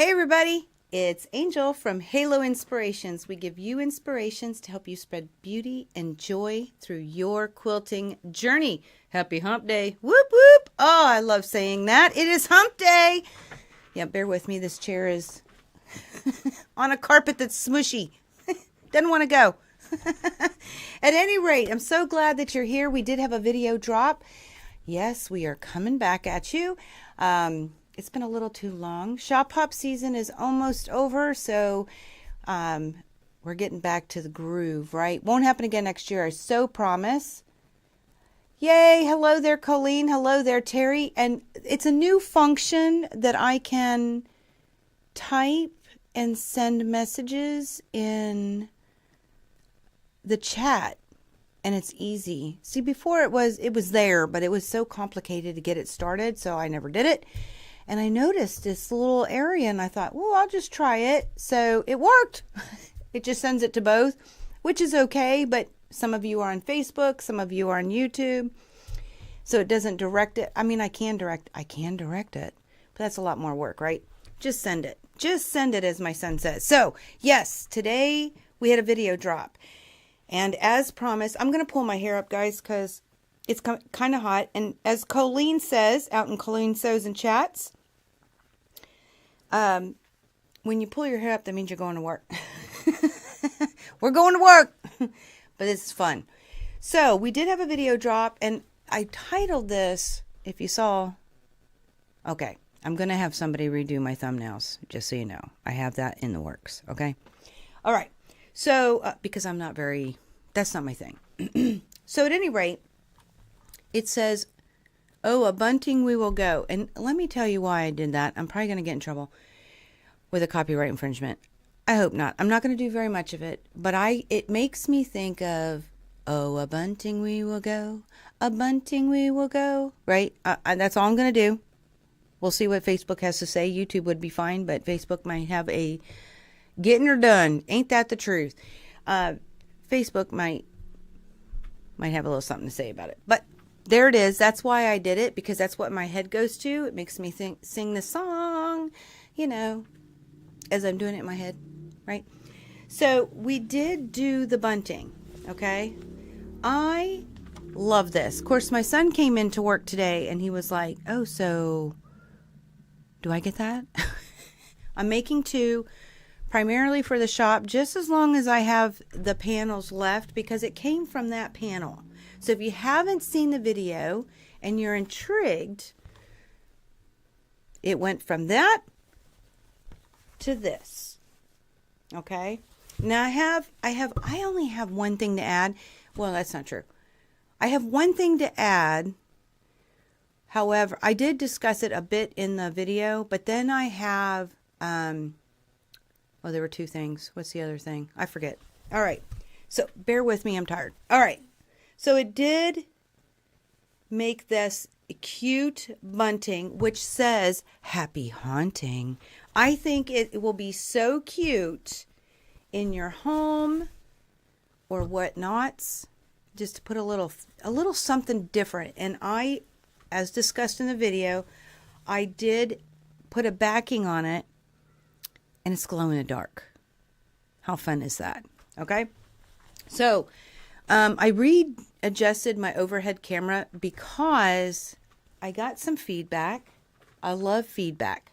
Hey everybody, it's Angel from Halo Inspirations. We give you inspirations to help you spread beauty and joy through your quilting journey. Happy hump day. Whoop whoop. Oh, I love saying that. It is hump day. Yeah, bear with me. This chair is on a carpet that's smushy. Doesn't want to go. At any rate, I'm so glad that you're here. We did have a video drop. Yes, we are coming back at you. It's been a little too long. Shop hop season is almost over, so we're getting back to the groove, right? Won't happen again next year, I so promise. Yay, hello there, Colleen. Hello there, Terry. And it's a new function that I can type and send messages in the chat, and it's easy. See, before it was there, but it was so complicated to get it started, so I never did it. And I noticed this little area and I thought, well, I'll just try it. So it worked. It just sends it to both, which is okay. But some of you are on Facebook, some of you are on YouTube. So it doesn't direct it. I mean, I can direct it, but that's a lot more work, right? Just send it. Just send it, as my son says. So yes, today we had a video drop. And as promised, I'm going to pull my hair up, guys, because it's kind of hot. And as Colleen says, out in Colleen Sews and Chats, when you pull your hair up, that means you're going to work. We're going to work. But it's fun. So we did have a video drop, and I titled this, if you saw, okay, I'm going to have somebody redo my thumbnails, just so you know. I have that in the works, okay? All right. So, because I'm not very, that's not my thing. So at any rate, it says, oh, a bunting we will go. And let me tell you why I did that. I'm probably going to get in trouble with a copyright infringement. I hope not. I'm not going to do very much of it. But it makes me think of, oh, a bunting we will go. A bunting we will go. Right? That's all I'm going to do. We'll see what Facebook has to say. YouTube would be fine, but Facebook might have a getting her done. Ain't that the truth? Facebook might have a little something to say about it. But there it is. That's why I did it, because that's what my head goes to. It makes me sing the song, you know, as I'm doing it in my head, right? So we did do the bunting, okay? I love this. Of course, my son came into work today and he was like, oh, so do I get that? I'm making two primarily for the shop, just as long as I have the panels left, because it came from that panel. So if you haven't seen the video and you're intrigued, it went from that to this. Okay? Now I only have one thing to add. Well, that's not true. I have one thing to add. However, I did discuss it a bit in the video, but then I have there were two things. What's the other thing? I forget. All right. So bear with me. I'm tired. All right. So it did make this cute bunting, which says happy haunting. I think it will be so cute in your home or whatnots, just to put a little something different. And as discussed in the video, I did put a backing on it, and it's glow in the dark. How fun is that? Okay. So I readjusted my overhead camera because I got some feedback. I love feedback.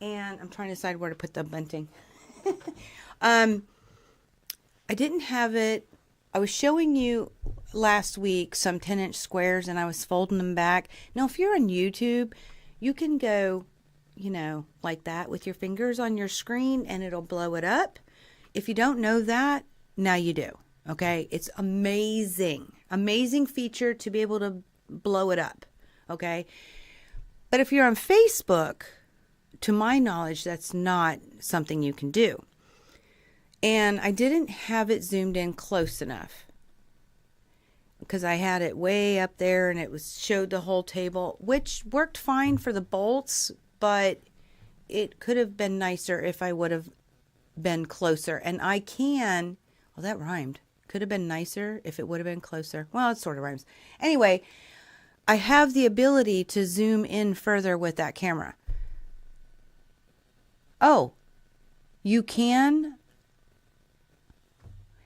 And I'm trying to decide where to put the bunting. I didn't have it. I was showing you last week some 10-inch squares, and I was folding them back. Now, if you're on YouTube, you can go, you know, like that with your fingers on your screen, and it'll blow it up. If you don't know that, now you do. Okay, it's amazing feature to be able to blow it up. Okay, but if you're on Facebook, to my knowledge, that's not something you can do. And I didn't have it zoomed in close enough, because I had it way up there and it showed the whole table, which worked fine for the bolts, but it could have been nicer if I would have been closer. And well, that rhymed. Could have been nicer if it would have been closer. Well, it sort of rhymes. Anyway, I have the ability to zoom in further with that camera. Oh, you can.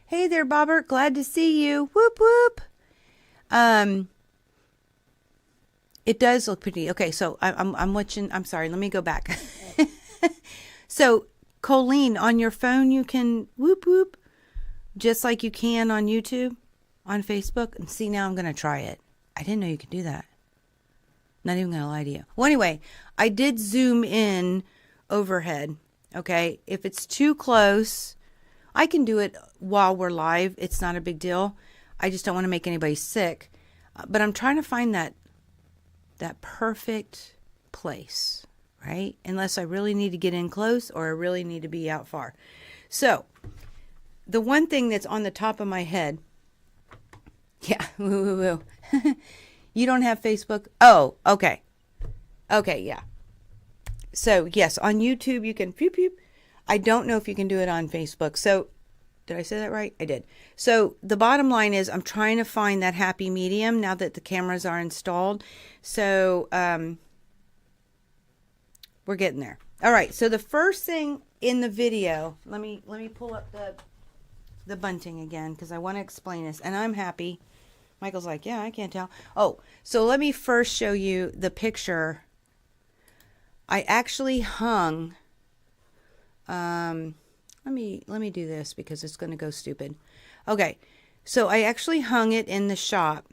Hey there, Bobbert. Glad to see you. Whoop, whoop. It does look pretty. Okay, so I'm watching. I'm sorry. Let me go back. So, Colleen, on your phone, you can whoop, whoop, just like you can on YouTube, on Facebook. And see, now I'm going to try it. I didn't know you could do that. Not even going to lie to you. Well, anyway, I did zoom in overhead. Okay, if it's too close, I can do it while we're live. It's not a big deal. I just don't want to make anybody sick. But I'm trying to find that perfect place, right? Unless I really need to get in close or I really need to be out far. So, the one thing that's on the top of my head, yeah, woo, woo, woo. You don't have Facebook? Oh, okay. Okay, yeah. So, yes, on YouTube you can pew pew. I don't know if you can do it on Facebook. So, did I say that right? I did. So, the bottom line is I'm trying to find that happy medium now that the cameras are installed. So, we're getting there. All right, so the first thing in the video, let me pull up the bunting again because I want to explain this, and I'm happy. Michael's like, yeah, I can't tell. Oh, so let me first show you the picture. I actually hung, let me do this because it's going to go stupid. Okay, so I actually hung it in the shop.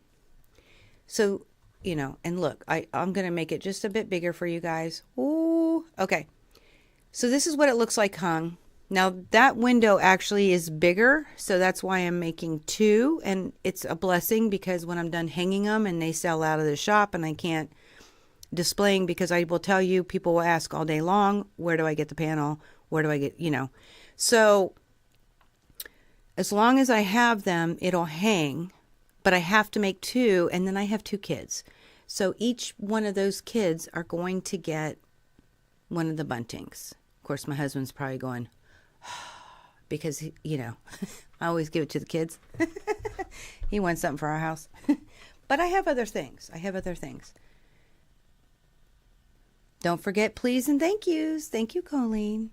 So, you know, and look, I'm going to make it just a bit bigger for you guys. Ooh, okay. So this is what it looks like hung. Now that window actually is bigger, so that's why I'm making two, and it's a blessing because when I'm done hanging them and they sell out of the shop and I can't displaying, because I will tell you, people will ask all day long, where do I get the panel? Where do I get, you know? So as long as I have them, it'll hang, but I have to make two, and then I have two kids. So each one of those kids are going to get one of the buntings. Of course, my husband's probably going, because, you know, I always give it to the kids. He wants something for our house. But I have other things. Don't forget please and thank yous. Thank you, Colleen.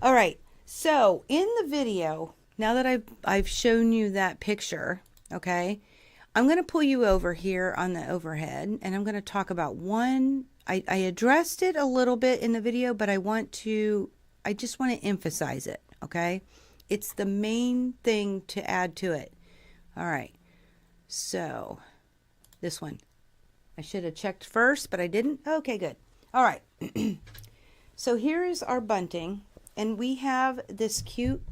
All right. So in the video, now that I've shown you that picture, okay, I'm going to pull you over here on the overhead, and I'm going to talk about one. I addressed it a little bit in the video, but I just want to emphasize it, okay? It's the main thing to add to it. All right. So, this one. I should have checked first, but I didn't. Okay, good. All right. So, here is our bunting, and we have this cute,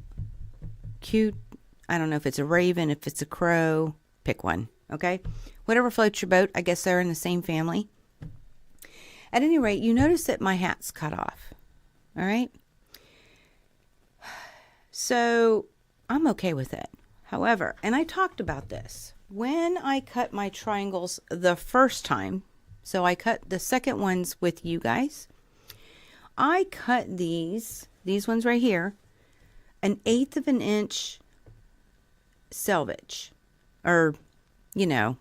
I don't know if it's a raven, if it's a crow, pick one, okay? Whatever floats your boat. I guess they're in the same family. At any rate, you notice that my hat's cut off, all right? So I'm okay with it. However, and I talked about this, when I cut my triangles the first time, so I cut the second ones with you guys, I cut these ones right here, 1/8 of an inch selvage, or, you know,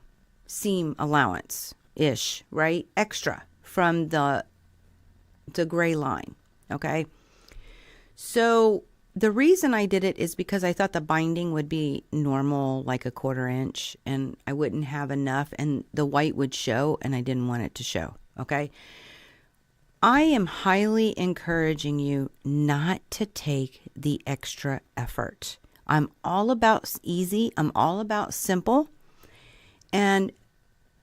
seam allowance-ish, right? Extra from the gray line, okay? So the reason I did it is because I thought the binding would be normal, like 1/4 inch, and I wouldn't have enough, and the white would show, and I didn't want it to show, okay? I am highly encouraging you not to take the extra effort. I'm all about easy. I'm all about simple. And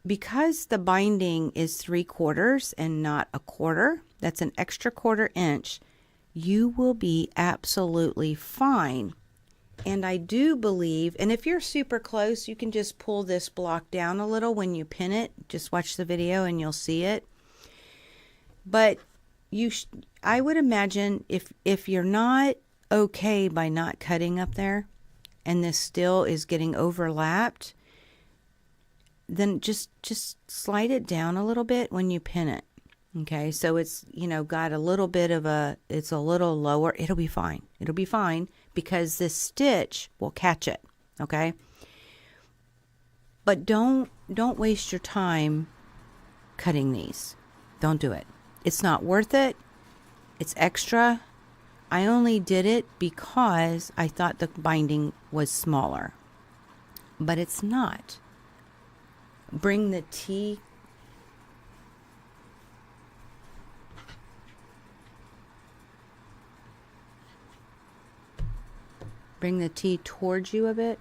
because the binding is 3/4 and not 1/4, that's an extra 1/4 inch, you will be absolutely fine. And I do believe, and if you're super close, you can just pull this block down a little when you pin it. Just watch the video and you'll see it. But I would imagine if you're not okay by not cutting up there, and this still is getting overlapped, then just slide it down a little bit when you pin it. Okay, so it's, you know, got a little bit of it's a little lower. It'll be fine. It'll be fine because this stitch will catch it. Okay, but don't waste your time cutting these. Don't do it. It's not worth it. It's extra. I only did it because I thought the binding was smaller, but it's not. Bring the T. Bring the T towards you a bit.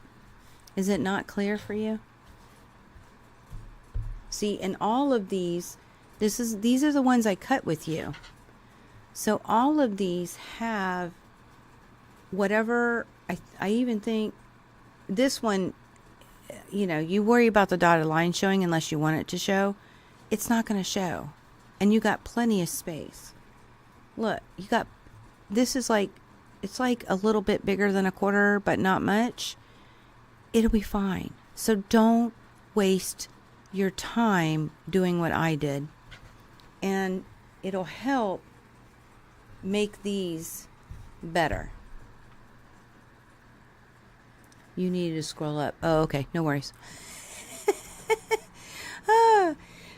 Is it not clear for you? See, in all of these, these are the ones I cut with you. So all of these have whatever, I even think this one, you know, you worry about the dotted line showing unless you want it to show. It's not going to show. And you got plenty of space. Look, you got, this is like, it's like a little bit bigger than a quarter, but not much. It'll be fine. So don't waste your time doing what I did. And it'll help make these better. You needed to scroll up. Oh, okay. No worries.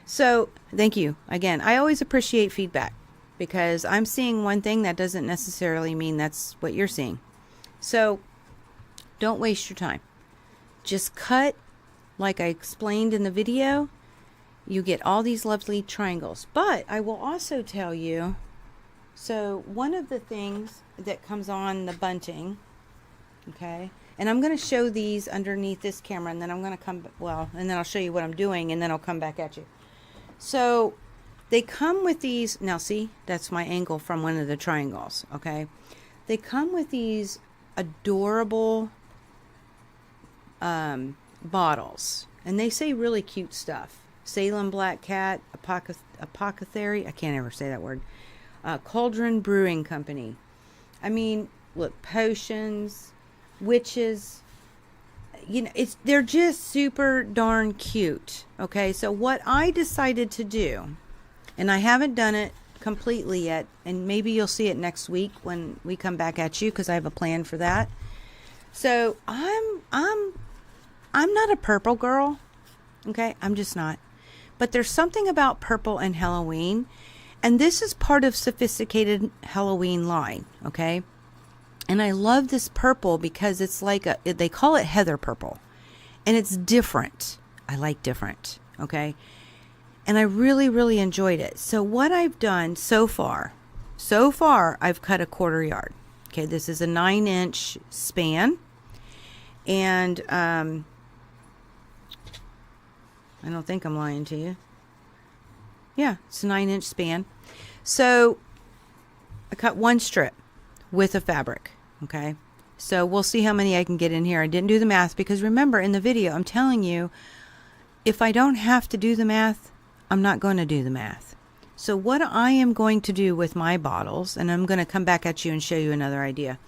So, thank you. Again, I always appreciate feedback because I'm seeing one thing that doesn't necessarily mean that's what you're seeing. So, don't waste your time. Just cut like I explained in the video. You get all these lovely triangles. But I will also tell you, so one of the things that comes on the bunting, okay, and I'm going to show these underneath this camera, and then I'm going to come, well, and then I'll show you what I'm doing, and then I'll come back at you. So they come with these, now see, that's my angle from one of the triangles, okay? They come with these adorable bottles, and they say really cute stuff. Salem Black Cat, Apothecary, I can't ever say that word. Cauldron Brewing Company. I mean, look, potions, witches, you know, they're just super darn cute. Okay, so what I decided to do, and I haven't done it completely yet, and maybe you'll see it next week when we come back at you, because I have a plan for that. So I'm not a purple girl. Okay, I'm just not. But there's something about purple and Halloween, and this is part of Sophisticated Halloween line, okay? And I love this purple because it's like they call it heather purple, and it's different. I like different, okay? And I really, really enjoyed it. So what I've done so far, I've cut a 1/4 yard. Okay, this is a 9-inch span, and I don't think I'm lying to you. Yeah, it's a 9-inch span. So I cut one strip with a fabric. Okay, so we'll see how many I can get in here. I didn't do the math because remember in the video I'm telling you, if I don't have to do the math, I'm not going to do the math. So what I am going to do with my bottles, and I'm going to come back at you and show you another idea.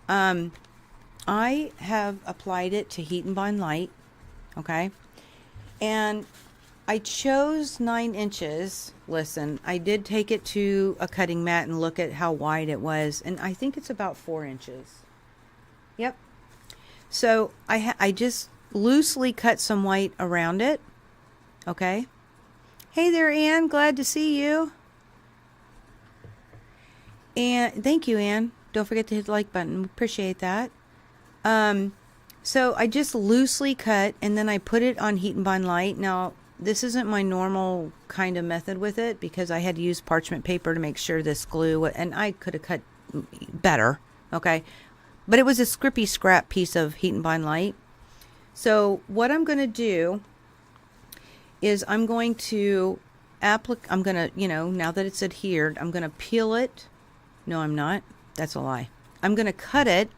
I have applied it to Heat and Bind Light. Okay, and I chose 9 inches. Listen, I did take it to a cutting mat and look at how wide it was, and I think it's about 4 inches. Yep. So I just loosely cut some white around it. Okay. Hey there, Ann. Glad to see you. And thank you, Ann. Don't forget to hit the like button. Appreciate that. So I just loosely cut, and then I put it on Heat and Bind Light. Now, this isn't my normal kind of method with it because I had to use parchment paper to make sure this glue, and I could have cut better, okay? But it was a scrippy scrap piece of Heat and Bind Light. So what I'm going to do is I'm going to you know, now that it's adhered, I'm going to peel it. No, I'm not. That's a lie. I'm going to cut it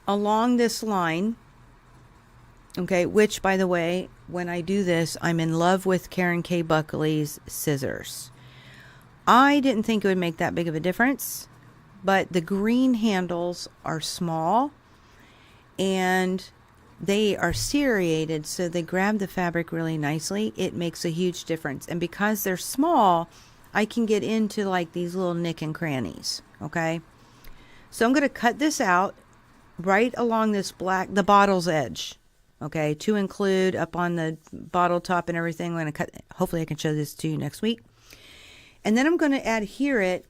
along this line. Okay, which, by the way, when I do this, I'm in love with Karen K. Buckley's scissors. I didn't think it would make that big of a difference, but the green handles are small, and they are serrated, so they grab the fabric really nicely. It makes a huge difference. And because they're small, I can get into like these little nick and crannies, okay? So I'm going to cut this out right along this the bottle's edge. Okay, to include up on the bottle top and everything. I'm going to cut, hopefully I can show this to you next week. And then I'm going to adhere it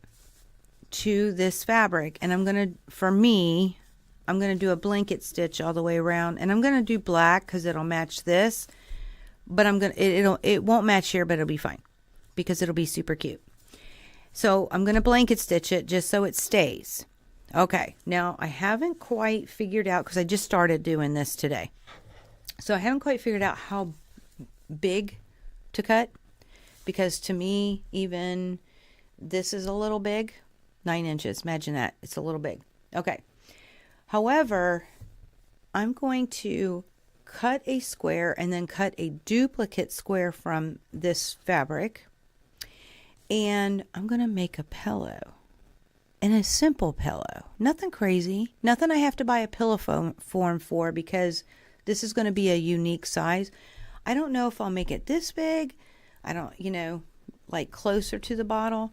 to this fabric, and I'm going to, for me, I'm going to do a blanket stitch all the way around, and I'm going to do black because it'll match this, but it won't match here, but it'll be fine because it'll be super cute. So I'm going to blanket stitch it just so it stays. Okay, now I haven't quite figured out, because I just started doing this today, so I haven't quite figured out how big to cut, because to me, even this is a little big. 9 inches. Imagine that. It's a little big. Okay. However, I'm going to cut a square and then cut a duplicate square from this fabric. And I'm going to make a pillow. And a simple pillow. Nothing crazy. Nothing I have to buy a pillow form for, because this is going to be a unique size. I don't know if I'll make it this big. I don't, like closer to the bottle.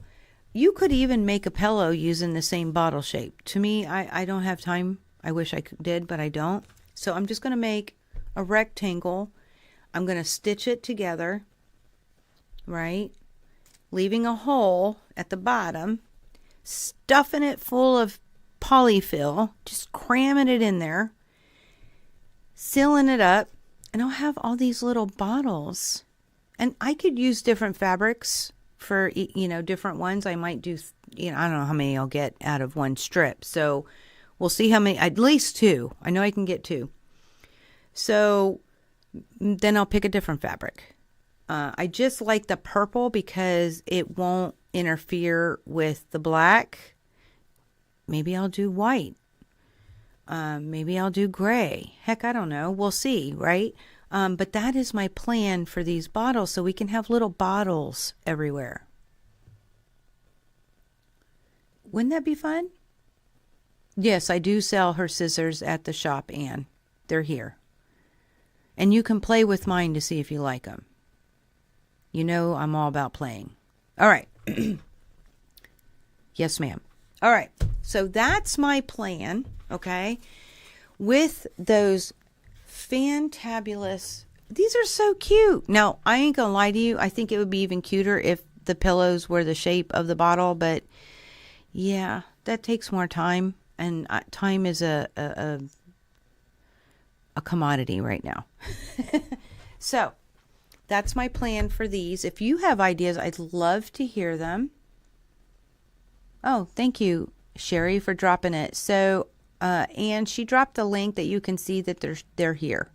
You could even make a pillow using the same bottle shape. To me, I don't have time. I wish I did, but I don't. So I'm just going to make a rectangle. I'm going to stitch it together, right? Leaving a hole at the bottom, stuffing it full of polyfill, just cramming it in there, sealing it up, and I'll have all these little bottles. And I could use different fabrics for, different ones. I might do, I don't know how many I'll get out of one strip. So we'll see how many, at least 2. I know I can get 2. So then I'll pick a different fabric. I just like the purple because it won't interfere with the black. Maybe I'll do white. Maybe I'll do gray. Heck, I don't know. We'll see, right? But that is my plan for these bottles, so we can have little bottles everywhere. Wouldn't that be fun? Yes, I do sell her scissors at the shop, Anne. They're here. And you can play with mine to see if you like them. You know I'm all about playing. All right. Yes, ma'am. All right. So that's my plan, okay? With those fantabulous, these are so cute. Now, I ain't gonna lie to you. I think it would be even cuter if the pillows were the shape of the bottle, but yeah, that takes more time, and time is a commodity right now. So that's my plan for these. If you have ideas, I'd love to hear them. Oh, thank you, Sherry, for dropping it. So and she dropped the link that you can see that they're here.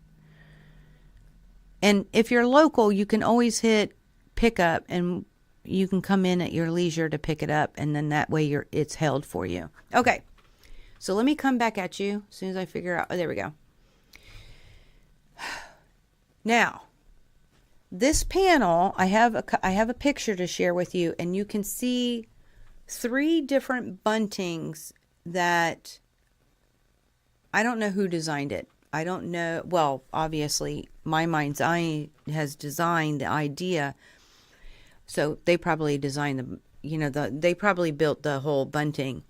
And if you're local, you can always hit pick up, and you can come in at your leisure to pick it up, and then that way it's held for you. Okay, so let me come back at you as soon as I figure out. Oh, there we go. Now, this panel, I have a picture to share with you, and you can see 3 different buntings that I don't know who designed it. I don't know. Well, obviously, my mind's eye has designed the idea. So they probably designed they probably built the whole bunting.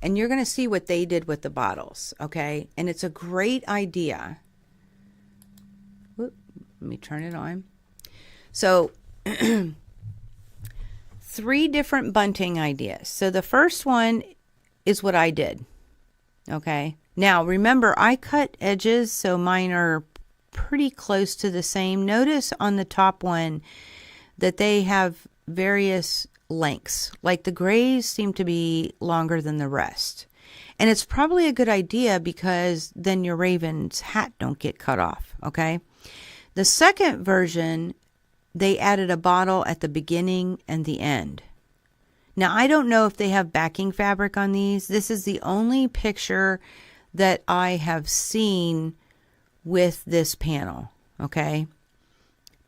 And you're going to see what they did with the bottles, okay? And it's a great idea. Whoop, let me turn it on. So 3 different bunting ideas. So the first one is what I did, okay? Now, remember, I cut edges, so mine are pretty close to the same. Notice on the top one that they have various lengths. Like the grays seem to be longer than the rest. And it's probably a good idea because then your raven's hat don't get cut off, okay? The second version, they added a bottle at the beginning and the end. Now, I don't know if they have backing fabric on these. This is the only picture that I have seen with this panel, okay?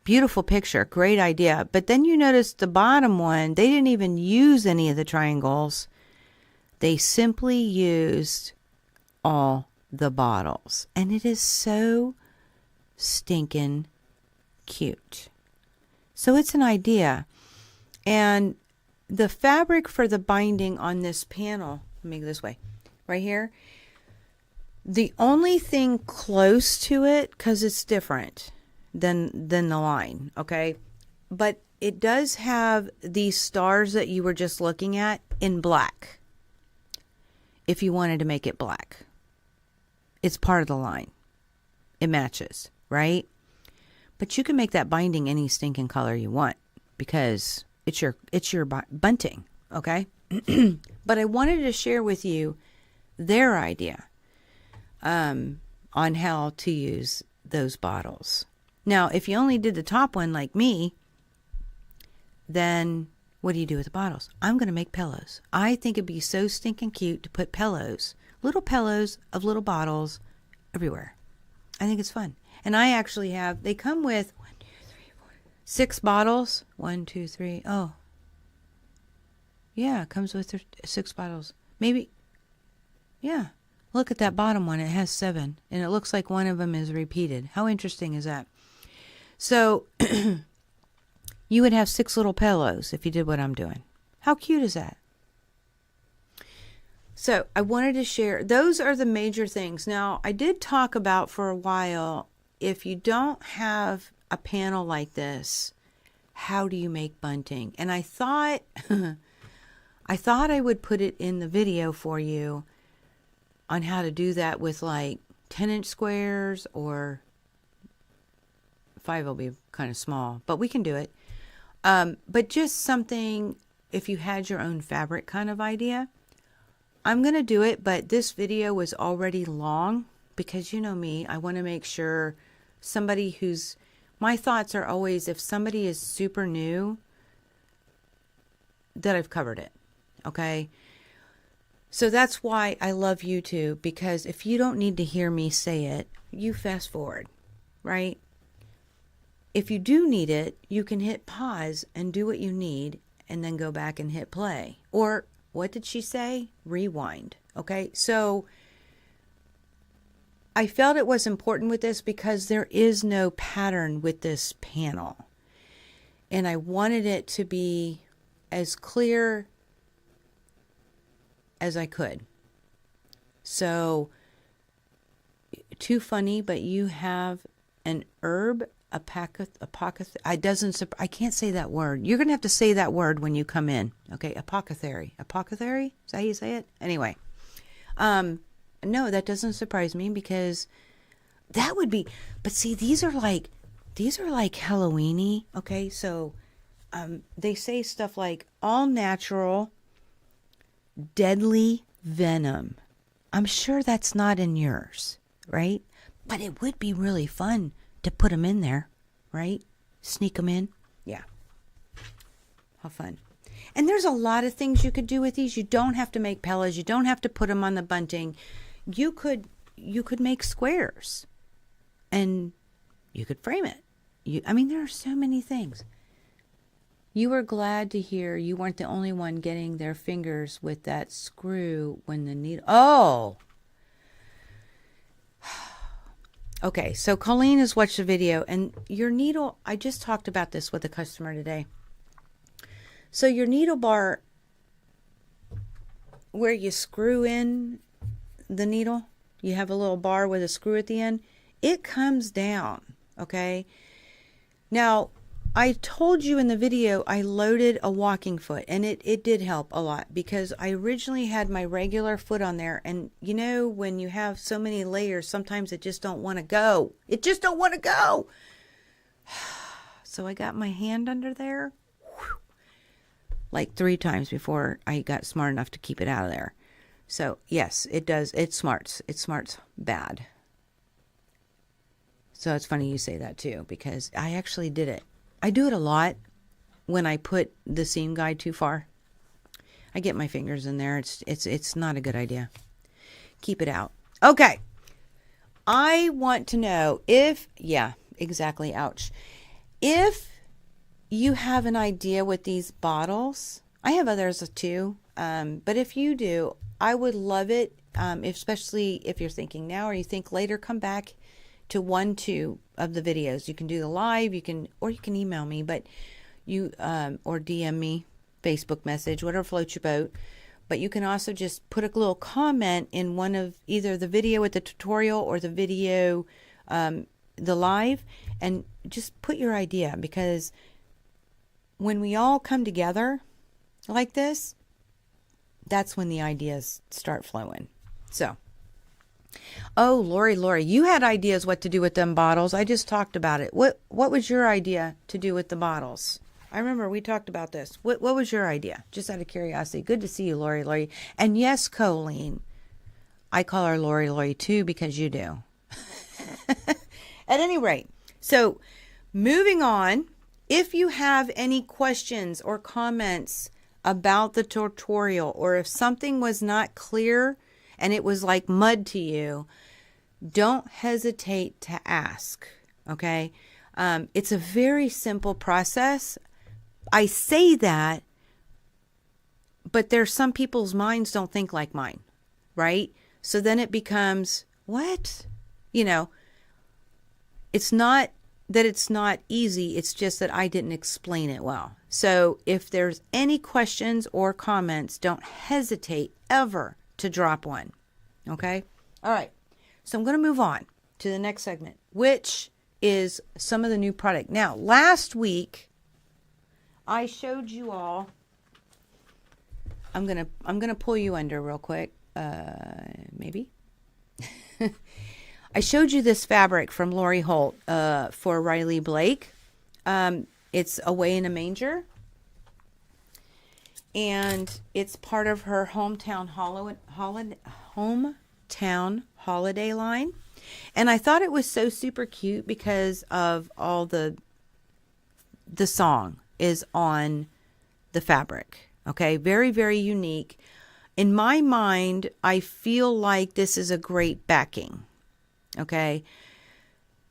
Beautiful picture, great idea. But then you notice the bottom one, they didn't even use any of the triangles. They simply used all the bottles. And it is so stinking cute. So it's an idea. And the fabric for the binding on this panel, let me go this way, right here. The only thing close to it, because it's different than the line, okay? But it does have these stars that you were just looking at in black. If you wanted to make it black, it's part of the line. It matches, right? But you can make that binding any stinking color you want because it's your bunting, okay? But I wanted to share with you their idea on how to use those bottles. Now, if you only did the top one like me, then what do you do with the bottles? I'm going to make pillows. I think it'd be so stinking cute to put little pillows of little bottles everywhere. I think it's fun. And I actually have, they come with 6 bottles. 1, 2, 3. Oh. Yeah, it comes with 6 bottles. Maybe. Yeah. Look at that bottom one. It has 7. And it looks like one of them is repeated. How interesting is that? So, you would have 6 little pillows if you did what I'm doing. How cute is that? So, I wanted to share. Those are the major things. Now, I did talk about for a while, if you don't have a panel like this, how do you make bunting? And I thought I would put it in the video for you on how to do that with like 10-inch squares, or 5 will be kind of small, but we can do it. But just something, if you had your own fabric kind of idea. I'm going to do it, but this video was already long because you know me, I want to make sure somebody who's, my thoughts are always if somebody is super new, that I've covered it. Okay. So that's why I love YouTube, because if you don't need to hear me say it, you fast forward, right? If you do need it, you can hit pause and do what you need and then go back and hit play. Or what did she say? Rewind. Okay. So I felt it was important with this because there is no pattern with this panel. And I wanted it to be as clear as I could. So, too funny, but you have an herb, I can't say that word. You're going to have to say that word when you come in. Okay, apothecary. Apothecary? Is that how you say it? Anyway. No, that doesn't surprise me because that would be, but see, these are like Halloween-y. Okay, so they say stuff like all natural, deadly venom. I'm sure that's not in yours, right? But it would be really fun to put them in there, right? Sneak them in. Yeah. How fun. And there's a lot of things you could do with these. You don't have to make pillows. You don't have to put them on the bunting. You could make squares and you could frame it. I mean, there are so many things. You were glad to hear you weren't the only one getting their fingers with that screw when the needle. Oh! Okay, so Colleen has watched the video, and your needle, I just talked about this with a customer today. So your needle bar, where you screw in the needle, you have a little bar with a screw at the end, it comes down, okay? Now, I told you in the video I loaded a walking foot, and it did help a lot because I originally had my regular foot on there, and you know when you have so many layers, sometimes it just don't want to go. It just don't want to go. So I got my hand under there like 3 times before I got smart enough to keep it out of there. So yes, it does. It smarts bad. So it's funny you say that too, because I actually did it. I do it a lot when I put the seam guide too far. I get my fingers in there. It's not a good idea. Keep it out. Okay. I want to know if, yeah, exactly. Ouch. If you have an idea with these bottles, I have others too. But if you do, I would love it. Especially if you're thinking now or you think later, come back to 1, 2 of the videos. You can do the live, or you can email me, but you, or DM me, Facebook message, whatever floats your boat. But you can also just put a little comment in one of either the video with the tutorial or the video, the live, and just put your idea, because when we all come together like this, that's when the ideas start flowing. So, oh, Lori, you had ideas what to do with them bottles. I just talked about it. What was your idea to do with the bottles? I remember we talked about this. What was your idea? Just out of curiosity. Good to see you, Lori. And yes, Colleen. I call her Lori too because you do. At any rate, so moving on, if you have any questions or comments about the tutorial, or if something was not clear and it was like mud to you, don't hesitate to ask, okay? It's a very simple process. I say that, but there's some people's minds don't think like mine, right? So then it becomes, what? You know, it's not that it's not easy. It's just that I didn't explain it well. So if there's any questions or comments, don't hesitate ever to drop one. Okay? All right. So I'm going to move on to the next segment, which is some of the new product. Now, last week, I showed you all, I'm going to pull you under real quick. Maybe. I showed you this fabric from Lori Holt for Riley Blake. It's Away in a Manger. And it's part of her hometown holiday line. And I thought it was so super cute because of all the song is on the fabric. Okay, very, very unique. In my mind, I feel like this is a great backing. Okay.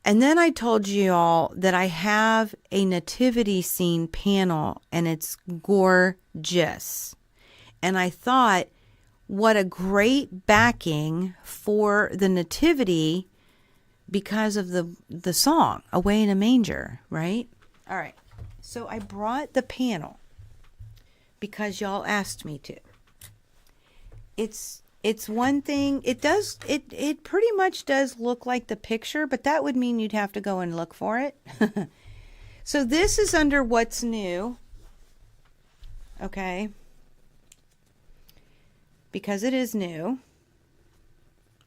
And then I told you all that I have a nativity scene panel and it's gorgeous. And I thought, what a great backing for the nativity because of the song, Away in a Manger, right? All right. So I brought the panel because y'all asked me to. It's one thing. It pretty much does look like the picture, but that would mean you'd have to go and look for it. So this is under What's New. Okay. Because it is new.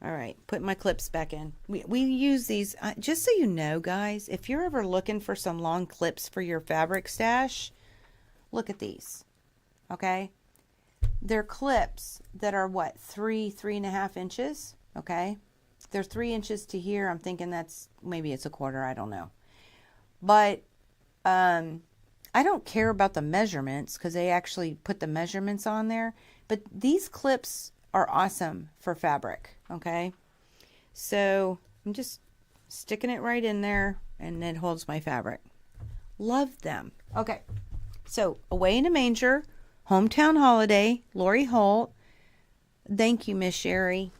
All right, put my clips back in. We use these, just so you know, guys, if you're ever looking for some long clips for your fabric stash, look at these. Okay. They're clips that are what, 3.5 inches. Okay. They're 3 inches to here. I'm thinking maybe it's a quarter. I don't know. But I don't care about the measurements because they actually put the measurements on there. But these clips are awesome for fabric. Okay. So I'm just sticking it right in there and it holds my fabric. Love them. Okay. So Away in a Manger, Hometown Holiday, Lori Holt. Thank you, Miss Sherry.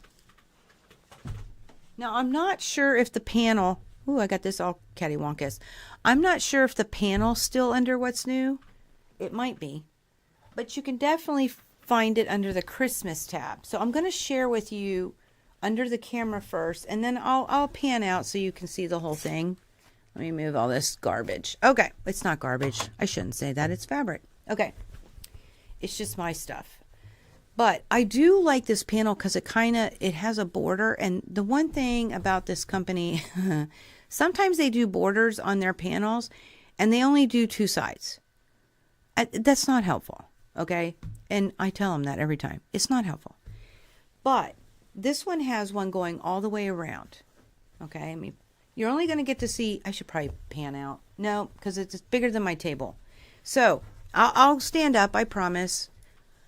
Now, I'm not sure if the panel... Ooh, I got this all cattywampus. I'm not sure if the panel's still under What's New. It might be. But you can definitely find it under the Christmas tab. So I'm going to share with you under the camera first. And then I'll pan out so you can see the whole thing. Let me move all this garbage. Okay. It's not garbage. I shouldn't say that. It's fabric. Okay. It's just my stuff. But I do like this panel because it has a border. And the one thing about this company, sometimes they do borders on their panels and they only do 2 sides. That's not helpful. Okay. And I tell them that every time. It's not helpful. But this one has one going all the way around. Okay. I mean, you're only going to get to see, I should probably pan out. No, because it's bigger than my table. So I'll stand up, I promise.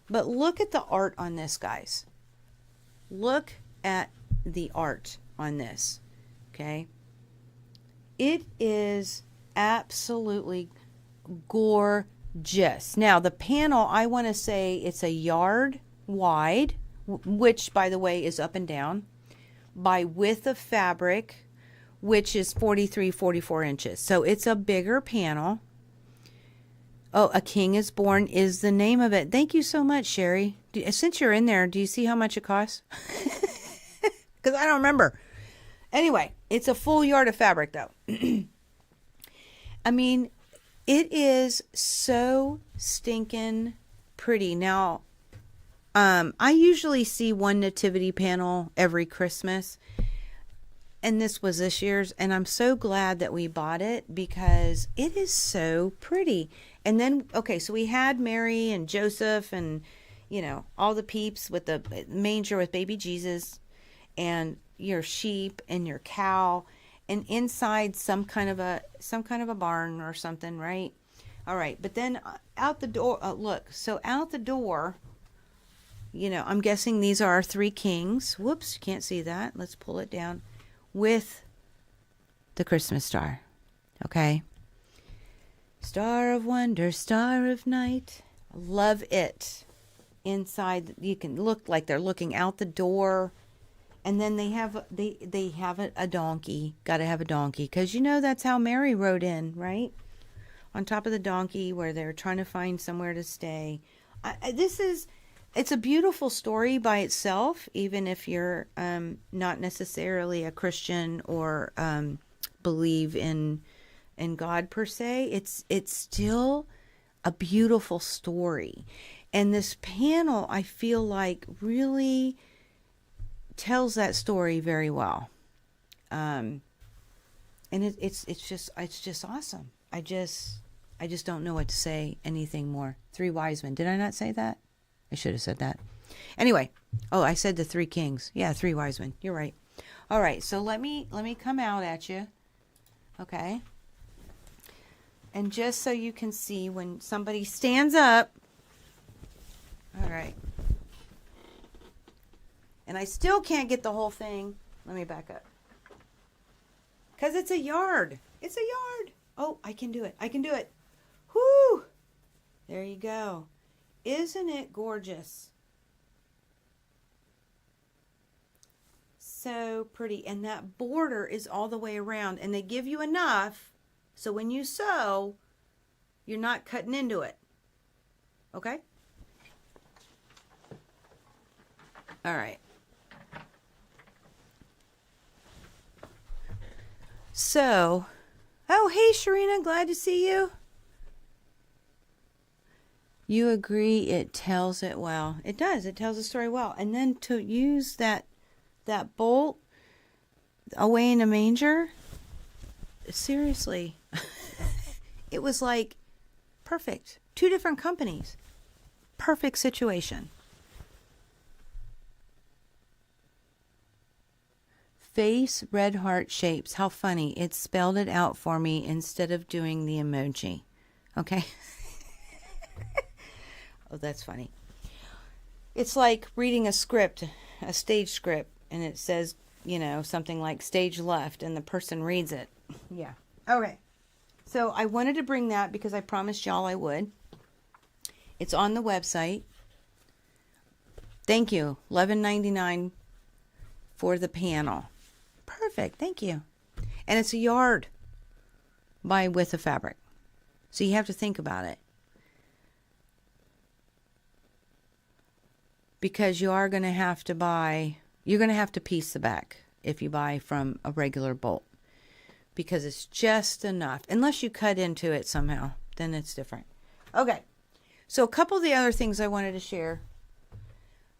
But look at the art on this, guys. Look at the art on this. Okay. It is absolutely gorgeous. Now, the panel, I want to say it's a yard wide, which, by the way, is up and down, by width of fabric, which is 44 inches. So it's a bigger panel. Oh, A King is Born is the name of it. Thank you so much, Sherry. Since you're in there, do you see how much it costs? Because I don't remember. Anyway, it's a full yard of fabric, though. I mean, It is so stinking pretty. Now, I usually see one nativity panel every Christmas, and this was this year's, and I'm so glad that we bought it because it is so pretty. And then, okay, so we had Mary and Joseph and, you know, all the peeps with the manger with baby Jesus and your sheep and your cow, and inside some kind of a barn or something, right? All right, but then out the door, look, so out the door, you know, I'm guessing these are our three kings. Whoops, you can't see that. Let's pull it down with the Christmas star. Okay. Star of wonder, star of night. Love it. Inside, you can look like they're looking out the door. And then they have a donkey. Got to have a donkey because you know that's how Mary rode in, right? On top of the donkey where they're trying to find somewhere to stay. It's a beautiful story by itself, even if you're not necessarily a Christian or believe in God per se. It's still a beautiful story. And this panel, I feel like, really tells that story very well. And it's just awesome. I just don't know what to say anything more. Three wise men. Did I not say that? I should have said that. Anyway, oh, I said the three kings. Yeah, three wise men. You're right. All right, so let me come out at you. Okay. And just so you can see when somebody stands up. All right. And I still can't get the whole thing. Let me back up. Because it's a yard. It's a yard. Oh, I can do it. I can do it. Whoo! There you go. Isn't it gorgeous? So pretty. And that border is all the way around. And they give you enough so when you sew, you're not cutting into it. Okay? All right. So, oh, hey, Sharina, glad to see you. You agree it tells it well. It does. It tells the story well. And then to use that bolt away in a manger, seriously, it was like perfect. Two different companies. Perfect situation. Face red heart shapes. How funny. It spelled it out for me instead of doing the emoji. Okay? Oh, that's funny. It's like reading a script, a stage script, and it says, you know, something like stage left, and the person reads it. Yeah. Okay. So I wanted to bring that because I promised y'all I would. It's on the website. Thank you. $11.99 for the panel. Perfect. Thank you. And it's a yard by width of fabric. So you have to think about it. Because you are going to have to buy, you're going to have to piece the back if you buy from a regular bolt. Because it's just enough. Unless you cut into it somehow, then it's different. Okay. So a couple of the other things I wanted to share.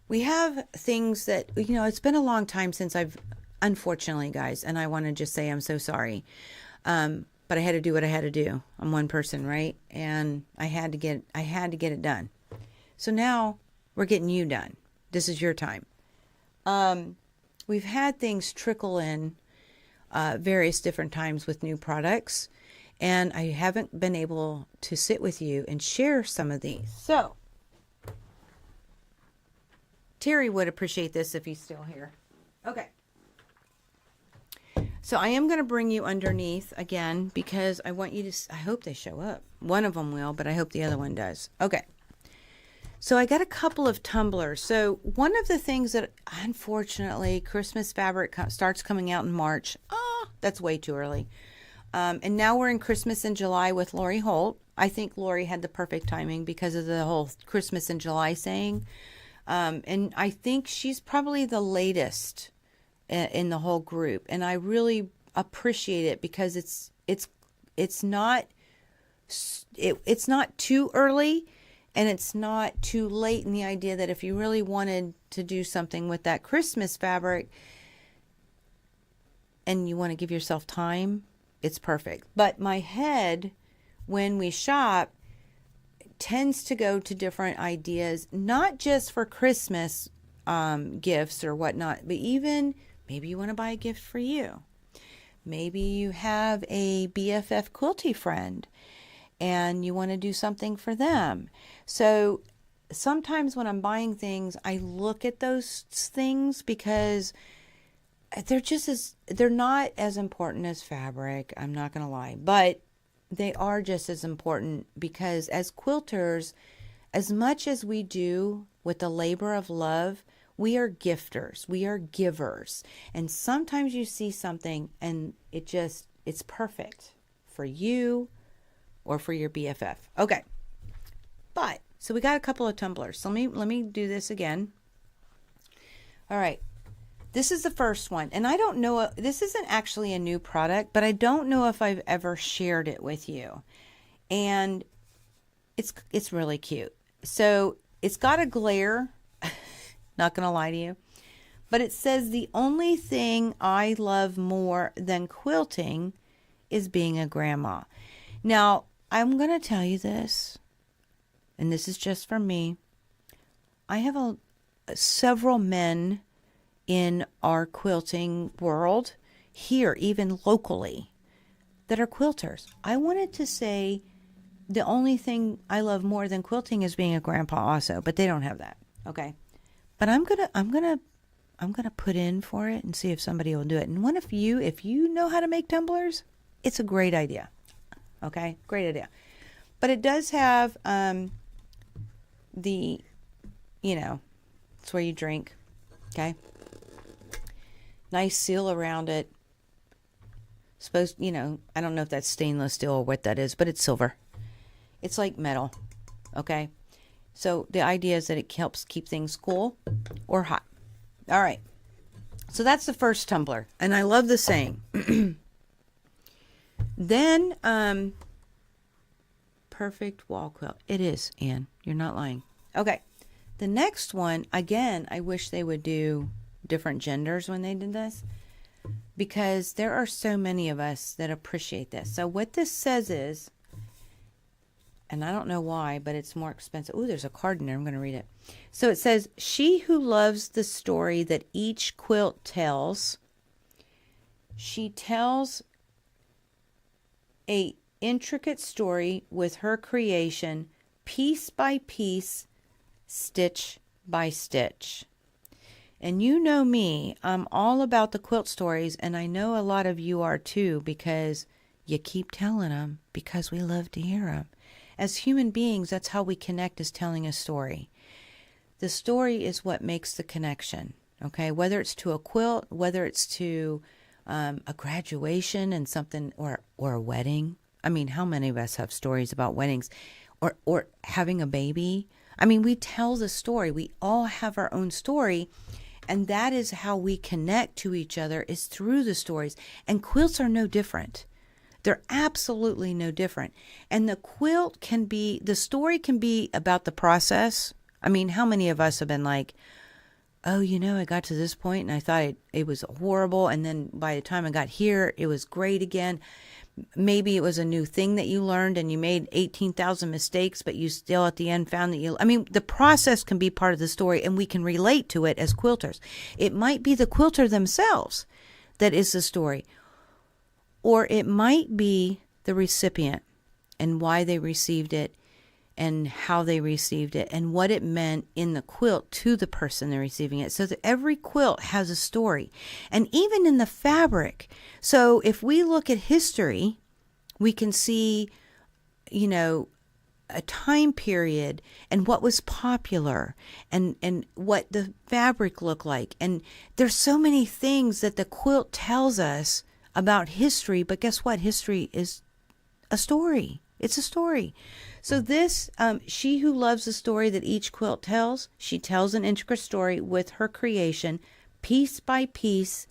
We have things that, you know, it's been a long time since I've, unfortunately, guys, and I want to just say I'm so sorry. But I had to do what I had to do. I'm one person, right? And I had to get it done. So now we're getting you done. This is your time. We've had things trickle in various different times with new products, and I haven't been able to sit with you and share some of these. So Terry would appreciate this if he's still here. Okay. So I am going to bring you underneath again because I want you to, I hope they show up. One of them will, but I hope the other one does. Okay. So I got a couple of tumblers. So one of the things that, unfortunately, Christmas fabric starts coming out in March. Oh, that's way too early. And now we're in Christmas in July with Lori Holt. I think Lori had the perfect timing because of the whole Christmas in July saying. And I think she's probably the latest in the whole group. And I really appreciate it because it's not It's not too early and it's not too late in the idea that if you really wanted to do something with that Christmas fabric and you want to give yourself time, it's perfect. But my head, when we shop, tends to go to different ideas, not just for Christmas gifts or whatnot, but even maybe you want to buy a gift for you. Maybe you have a BFF quilty friend and you want to do something for them. So sometimes when I'm buying things, I look at those things because they're not as important as fabric. I'm not going to lie, but they are just as important because as quilters, as much as we do with the labor of love, we are gifters, we are givers. And sometimes you see something and it's perfect for you or for your BFF. Okay. But, so we got a couple of tumblers. So let me do this again. All right. This is the first one. And I don't know, this isn't actually a new product, but I don't know if I've ever shared it with you. And it's really cute. So it's got a glare, not going to lie to you, but it says the only thing I love more than quilting is being a grandma. Now, I'm going to tell you this, and this is just for me. I have several men in our quilting world here, even locally, that are quilters. I wanted to say the only thing I love more than quilting is being a grandpa also, but they don't have that. Okay. But I'm gonna put in for it and see if somebody will do it. And if you know how to make tumblers, it's a great idea. Okay, great idea. But it does have it's where you drink. Okay. Nice seal around it. I don't know if that's stainless steel or what that is, but it's silver. It's like metal. Okay. So the idea is that it helps keep things cool or hot. All right. So that's the first tumbler. And I love the saying. Then, perfect wall quilt. It is, Anne. You're not lying. Okay. The next one, again, I wish they would do different genders when they did this, because there are so many of us that appreciate this. So what this says is, and I don't know why, but it's more expensive. Oh, there's a card in there. I'm going to read it. So it says, she who loves the story that each quilt tells, she tells a intricate story with her creation, piece by piece, stitch by stitch. And you know me, I'm all about the quilt stories, and I know a lot of you are too, because you keep telling them, because we love to hear them. As human beings, that's how we connect, is telling a story. The story is what makes the connection, okay? Whether it's to a quilt, whether it's to a graduation and something, or a wedding. I mean, how many of us have stories about weddings, or having a baby? I mean, we tell the story. We all have our own story, and that is how we connect to each other, is through the stories. And quilts are no different. They're absolutely no different. And the story can be about the process. I mean, how many of us have been like, oh, I got to this point and I thought it was horrible. And then by the time I got here, it was great again. Maybe it was a new thing that you learned and you made 18,000 mistakes, but you still at the end found that the process can be part of the story, and we can relate to it as quilters. It might be the quilter themselves that is the story. Or it might be the recipient and why they received it and how they received it and what it meant in the quilt to the person they're receiving it. So that every quilt has a story. And even in the fabric. So if we look at history, we can see, a time period and what was popular and what the fabric looked like. And there's so many things that the quilt tells us about history, but guess what? History is a story. It's a story. So this, she who loves the story that each quilt tells, she tells an intricate story with her creation, piece by piece,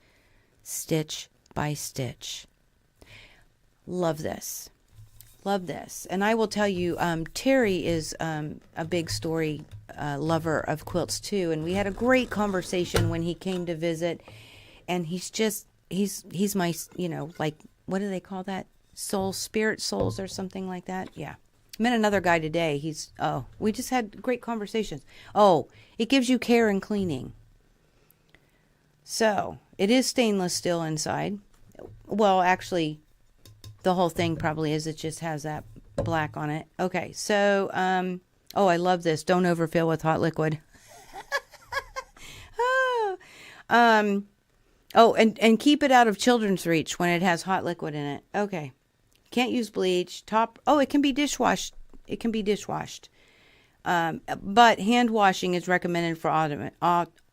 stitch by stitch. Love this. Love this. And I will tell you, Terry is a big story lover of quilts too. And we had a great conversation when he came to visit. And he's my, like, what do they call that? Spirit souls or something like that. Yeah. Met another guy today. We just had great conversations. Oh, it gives you care and cleaning. So it is stainless steel inside. Well, actually, the whole thing probably is. It just has that black on it. Okay, so, I love this. Don't overfill with hot liquid. And keep it out of children's reach when it has hot liquid in it. Okay. Can't use bleach. It can be dishwashed. It can be dishwashed. But hand washing is recommended for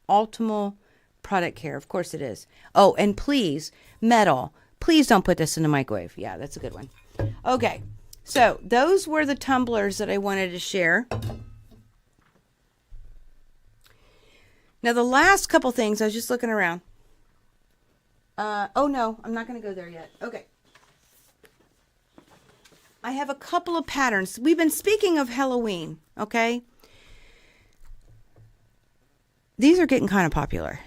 optimal product care. Of course it is. Oh, and please, metal. Please don't put this in the microwave. Yeah, that's a good one. Okay, so those were the tumblers that I wanted to share. Now, the last couple things, I was just looking around. No, I'm not going to go there yet. Okay. I have a couple of patterns. We've been speaking of Halloween, okay? These are getting kind of popular.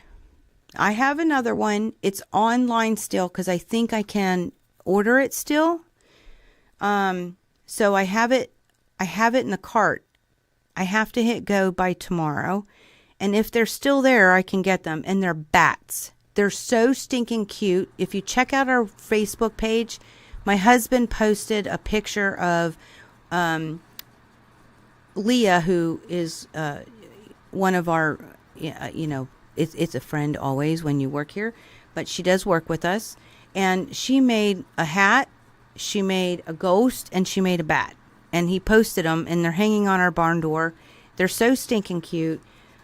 I have another one. It's online still because I think I can order it still. So I have it in the cart. I have to hit go by tomorrow. And if they're still there, I can get them. And they're bats. They're so stinking cute. If you check out our Facebook page, my husband posted a picture of Leah, who is one of our, it's a friend always when you work here, but she does work with us. And she made a hat, she made a ghost, and she made a bat. And he posted them, and they're hanging on our barn door. They're so stinking cute.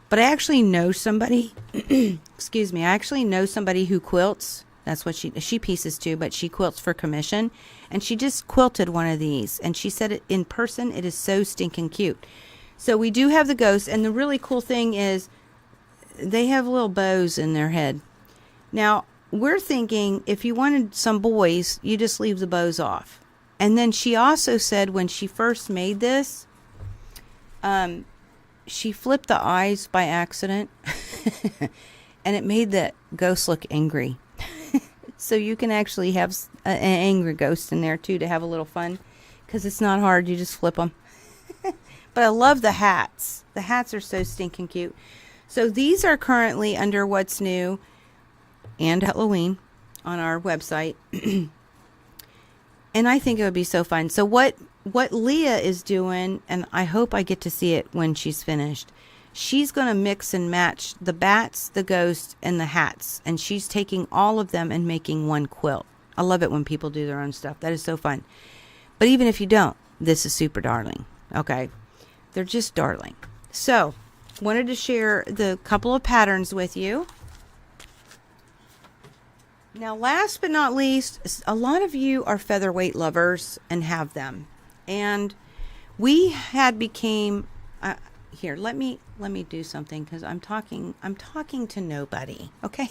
But I actually know somebody, excuse me, I actually know somebody who quilts. That's what she pieces too, but she quilts for commission. And she just quilted one of these. And she said it in person, it is so stinking cute. So we do have the ghosts. And the really cool thing is they have little bows in their head. Now, we're thinking if you wanted some boys, you just leave the bows off. And then she also said when she first made this, she flipped the eyes by accident. And it made the ghost look angry. So you can actually have an angry ghost in there too to have a little fun. Because it's not hard. You just flip them. But I love the hats. The hats are so stinking cute. So these are currently under What's New and Halloween on our website. And I think it would be so fun. So what Leah is doing, and I hope I get to see it when she's finished, she's going to mix and match the bats, the ghosts, and the hats. And she's taking all of them and making one quilt. I love it when people do their own stuff. That is so fun. But even if you don't, this is super darling. Okay? They're just darling. So, wanted to share the couple of patterns with you. Now, last but not least, a lot of you are featherweight lovers and have them. And we had became... here, let me do something because I'm talking to nobody. Okay?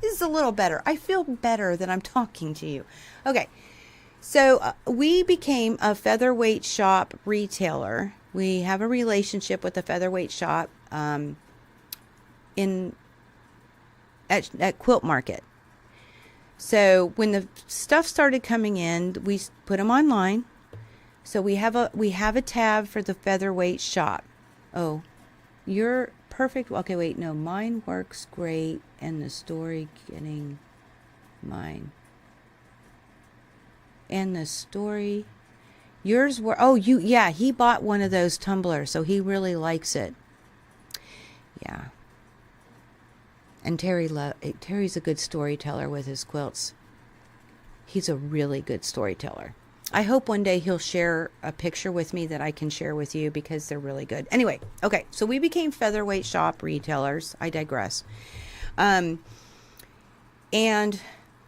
This is a little better. I feel better that I'm talking to you. Okay. So we became a featherweight shop retailer. We have a relationship with a featherweight shop at Quilt Market. So when the stuff started coming in, we put them online. So we have a tab for the featherweight shop. Oh, you're perfect. Okay, wait, no, mine works great, and the story getting mine. And the story, yours were, he bought one of those tumblers, so he really likes it. Yeah. And Terry's a good storyteller with his quilts. He's a really good storyteller. I hope one day he'll share a picture with me that I can share with you because they're really good. Anyway, okay, so we became featherweight shop retailers. I digress. And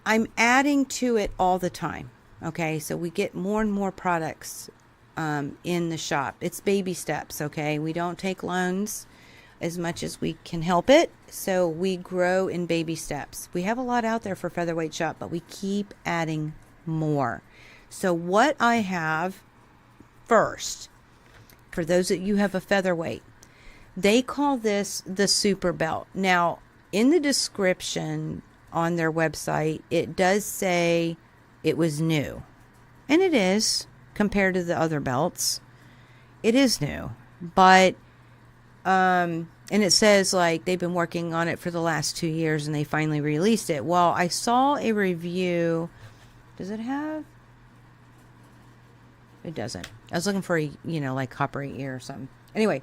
I'm adding to it all the time. Okay, so we get more and more products in the shop. It's baby steps, okay? We don't take loans as much as we can help it. So we grow in baby steps. We have a lot out there for featherweight shop, but we keep adding more. So what I have first, for those that you have a featherweight, they call this the super belt. Now, in the description on their website, it does say it was new. And it is, compared to the other belts. It is new. But, and it says like they've been working on it for the last 2 years and they finally released it. Well, I saw a review. Does it have? It doesn't. I was looking for a, like coppery ear or something. Anyway,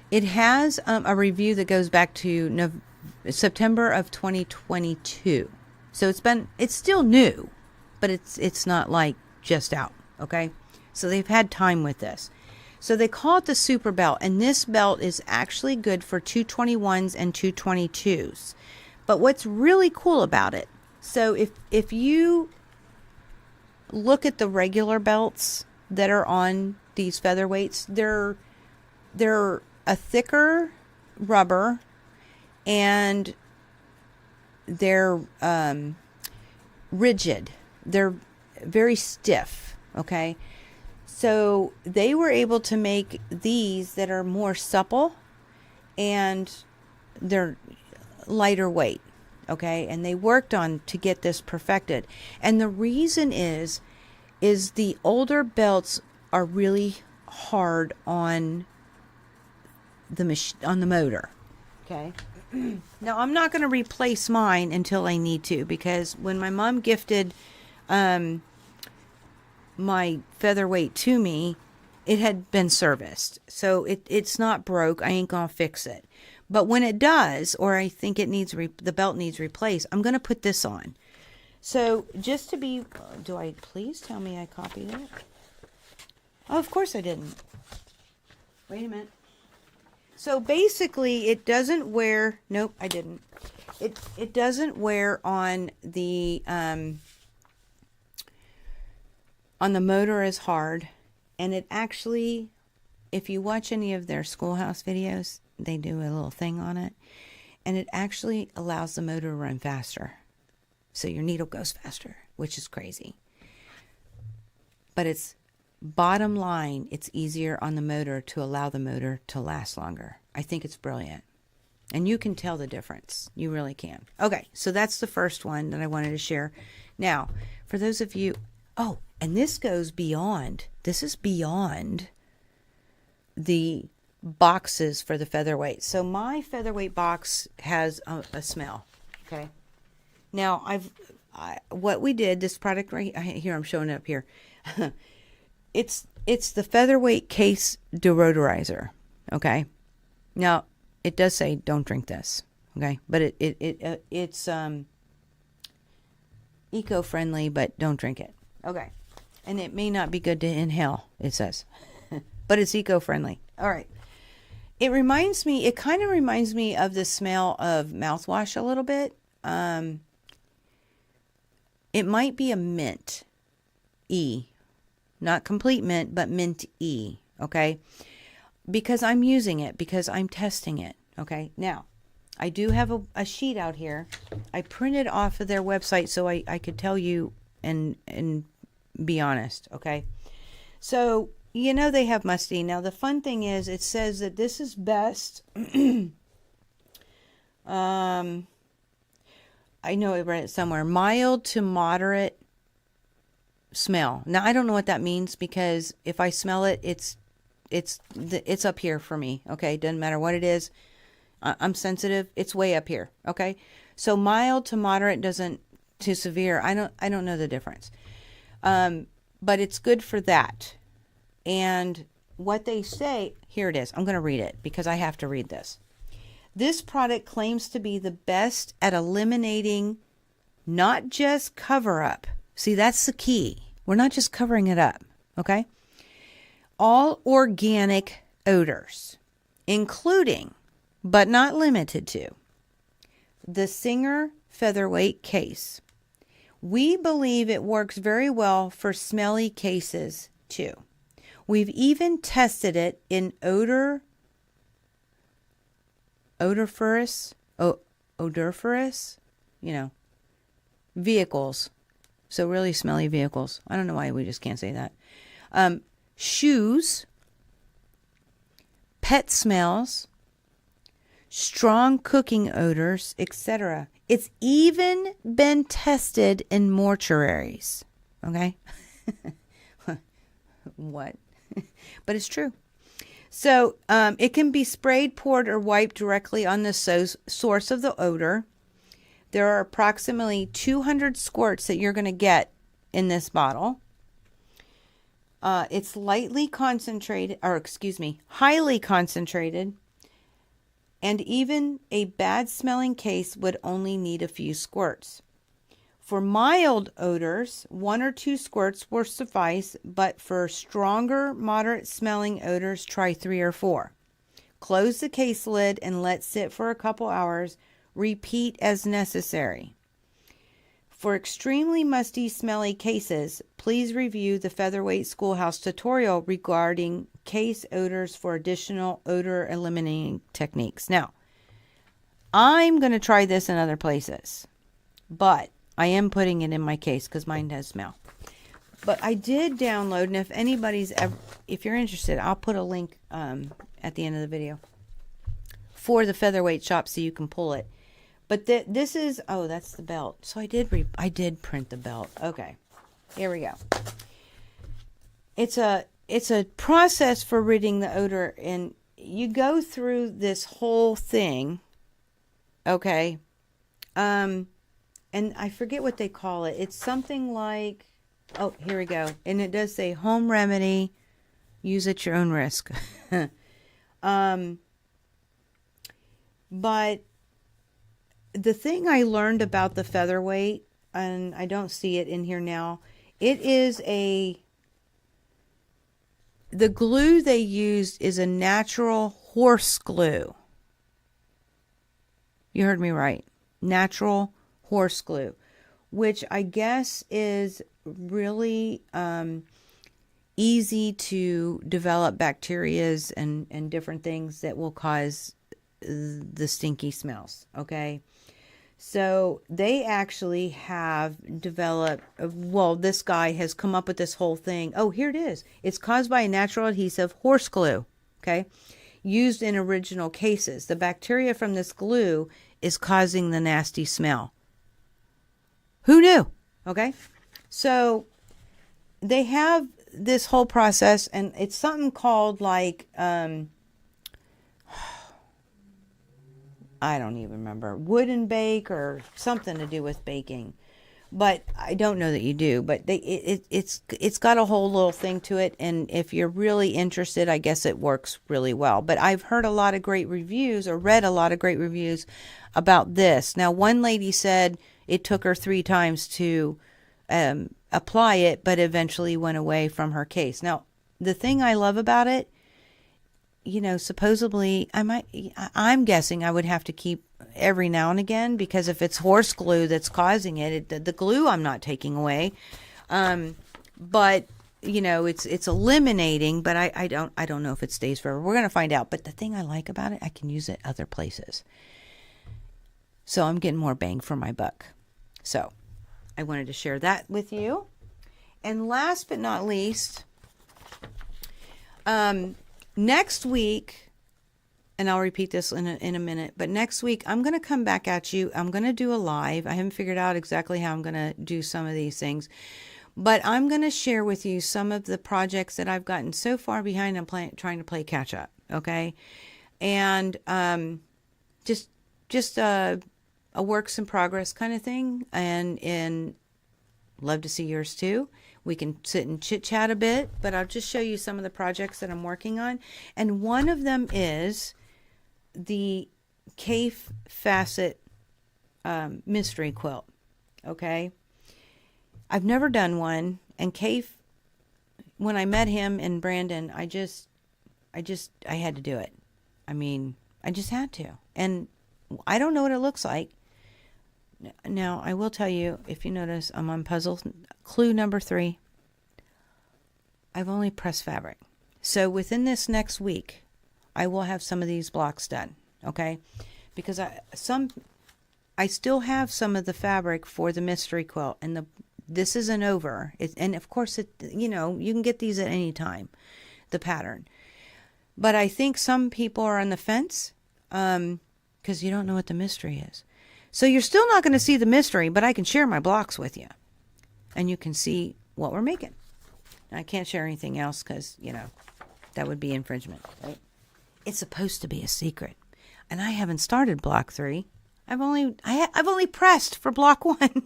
it has a review that goes back to September of 2022. So it's still new, but it's not like just out. Okay. So they've had time with this. So they call it the super belt, and this belt is actually good for 221s and 222s. But what's really cool about it, so if you look at the regular belts that are on these featherweights, they're a thicker rubber, and they're rigid. They're very stiff. Okay. So they were able to make these that are more supple, and they're lighter weight. Okay. And they worked on to get this perfected. And the reason is the older belts are really hard on the motor. Okay. Now I'm not going to replace mine until I need to, because when my mom gifted, my featherweight to me, it had been serviced, so it's not broke. I ain't gonna fix it. But when it does, or I think it needs the belt needs replaced, I'm gonna put this on. So just to be, do I please tell me I copied it? Oh, of course I didn't. Wait a minute. So basically, it doesn't wear. Nope, I didn't. It doesn't wear on the motor as hard, and it actually, if you watch any of their schoolhouse videos, they do a little thing on it, and it actually allows the motor to run faster. So your needle goes faster, which is crazy. But it's bottom line, it's easier on the motor to allow the motor to last longer. I think it's brilliant. And you can tell the difference. You really can. Okay, so that's the first one that I wanted to share. Now, for those of you, oh, and this goes beyond. This is beyond the boxes for the featherweight. So my featherweight box has a smell. Okay. Now what we did, this product right here, I'm showing it up here. It's the featherweight case deodorizer. Okay. Now it does say don't drink this. Okay, but it's eco-friendly, but don't drink it. Okay. And it may not be good to inhale, it says. But it's eco-friendly. All right. It kind of reminds me of the smell of mouthwash a little bit. It might be a mint E. Not complete mint, but mint E. Okay? Because I'm using it, because I'm testing it. Okay? Now, I do have a sheet out here. I printed off of their website so I could tell you and be honest, okay? So, they have musty. Now, the fun thing is, it says that this is best. I know I read it somewhere. Mild to moderate smell. Now, I don't know what that means, because if I smell it, it's up here for me, okay? Doesn't matter what it is. I'm sensitive. It's way up here, okay? So mild to moderate to severe. I don't know the difference. But it's good for that. And what they say, here it is. I'm going to read it because I have to read this. This product claims to be the best at eliminating not just cover up. See, that's the key. We're not just covering it up, okay? All organic odors, including, but not limited to, the Singer Featherweight Case. We believe it works very well for smelly cases too. We've even tested it in odoriferous, vehicles So really smelly vehicles. I don't know why we just can't say that. Shoes, pet smells, strong cooking odors, etc. It's even been tested in mortuaries. Okay? What? But it's true. So it can be sprayed, poured, or wiped directly on the source of the odor. There are approximately 200 squirts that you're going to get in this bottle. It's highly concentrated, and even a bad smelling case would only need a few squirts. For mild odors, 1 or 2 squirts will suffice, but for stronger, moderate smelling odors, try 3 or 4. Close the case lid and let sit for a couple hours. Repeat as necessary. For extremely musty, smelly cases, please review the Featherweight Schoolhouse tutorial regarding case odors for additional odor eliminating techniques. Now, I'm going to try this in other places, but I am putting it in my case because mine does smell. But I did download, and if anybody's ever, if you're interested, I'll put a link at the end of the video for the Featherweight shop so you can pull it. But this is, oh, that's the belt. So I did print the belt. Okay, here we go. It's a process for ridding the odor, and you go through this whole thing. Okay, and I forget what they call it. It's something like, oh, here we go, and it does say home remedy. Use at your own risk. But the thing I learned about the Featherweight, and I don't see it in here now, the glue they used is a natural horse glue. You heard me right. Natural horse glue, which I guess is really easy to develop bacterias and different things that will cause the stinky smells. Okay. So they actually have developed, well, this guy has come up with this whole thing. Oh, here it is. It's caused by a natural adhesive, horse glue, okay, used in original cases. The bacteria from this glue is causing the nasty smell. Who knew? Okay, so they have this whole process, and it's something called like, I don't even remember, wood and bake or something to do with baking, but I don't know that you do. But it's got a whole little thing to it, and if you're really interested, I guess it works really well. But I've heard a lot of great reviews, or read a lot of great reviews about this. Now, one lady said it took her 3 times to apply it, but eventually went away from her case. Now, the thing I love about it, you know, supposedly I'm guessing I would have to keep every now and again, because if it's horse glue that's causing it, the glue I'm not taking away. But you know, it's eliminating, but I don't know if it stays forever. We're going to find out. But the thing I like about it, I can use it other places. So I'm getting more bang for my buck. So I wanted to share that with you. And last but not least, next week, and I'll repeat this in a minute, but next week I'm going to come back at you. I'm going to do a live. I haven't figured out exactly how I'm going to do some of these things, but I'm going to share with you some of the projects that I've gotten so far behind. I'm trying to play catch up. Okay. And just a works in progress kind of thing. And love to see yours too. We can sit and chit chat a bit, but I'll just show you some of the projects that I'm working on. And one of them is the Cafe Facet mystery quilt. Okay. I've never done one. And Cafe, when I met him in Brandon, I had to do it. I mean, I just had to. And I don't know what it looks like. Now, I will tell you, if you notice, I'm on puzzle clue number 3. I've only pressed fabric. So within this next week, I will have some of these blocks done, okay? Because I still have some of the fabric for the mystery quilt, and this isn't over. And of course, you can get these at any time, the pattern. But I think some people are on the fence because you don't know what the mystery is. So you're still not going to see the mystery, but I can share my blocks with you. And you can see what we're making. I can't share anything else because, that would be infringement, right? It's supposed to be a secret. And I haven't started block 3. I've only pressed for block 1.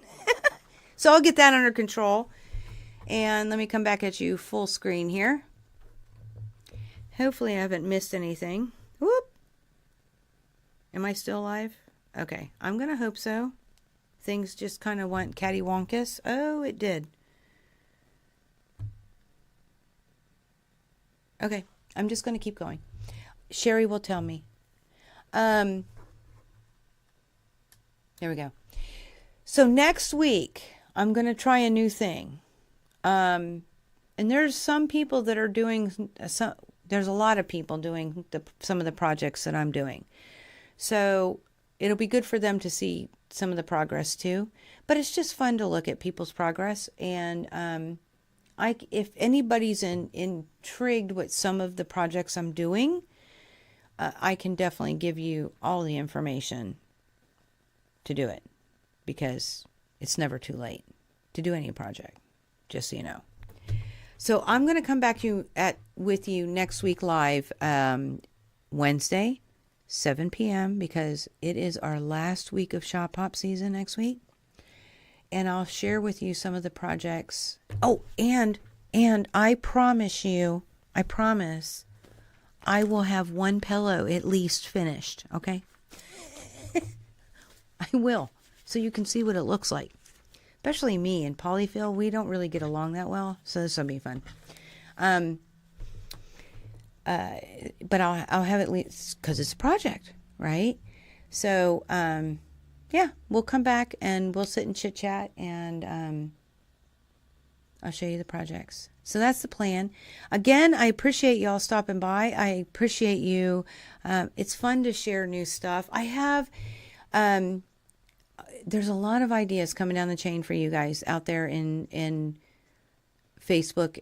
So I'll get that under control. And let me come back at you full screen here. Hopefully I haven't missed anything. Whoop. Am I still live? Okay. I'm going to hope so. Things just kind of went cattywampus. Oh, it did. Okay. I'm just going to keep going. Sherry will tell me. There we go. So next week, I'm going to try a new thing. And there's some people that are doing, there's a lot of people doing some of the projects that I'm doing. So it'll be good for them to see some of the progress too. But it's just fun to look at people's progress. And if anybody's intrigued with some of the projects I'm doing, I can definitely give you all the information to do it, because it's never too late to do any project, just so you know. So I'm going to come back with you next week live, Wednesday, 7 p.m. because it is our last week of Shop Pop season next week. And I'll share with you some of the projects. Oh, and I promise, I will have one pillow at least finished, okay? I will, so you can see what it looks like. Especially me and Polyfill, we don't really get along that well, so this will be fun. But I'll have at least, because it's a project, right? So, yeah, we'll come back and we'll sit and chit chat, and I'll show you the projects. So that's the plan. Again, I appreciate y'all stopping by. I appreciate you. It's fun to share new stuff. I have, there's a lot of ideas coming down the chain for you guys out there in Facebook,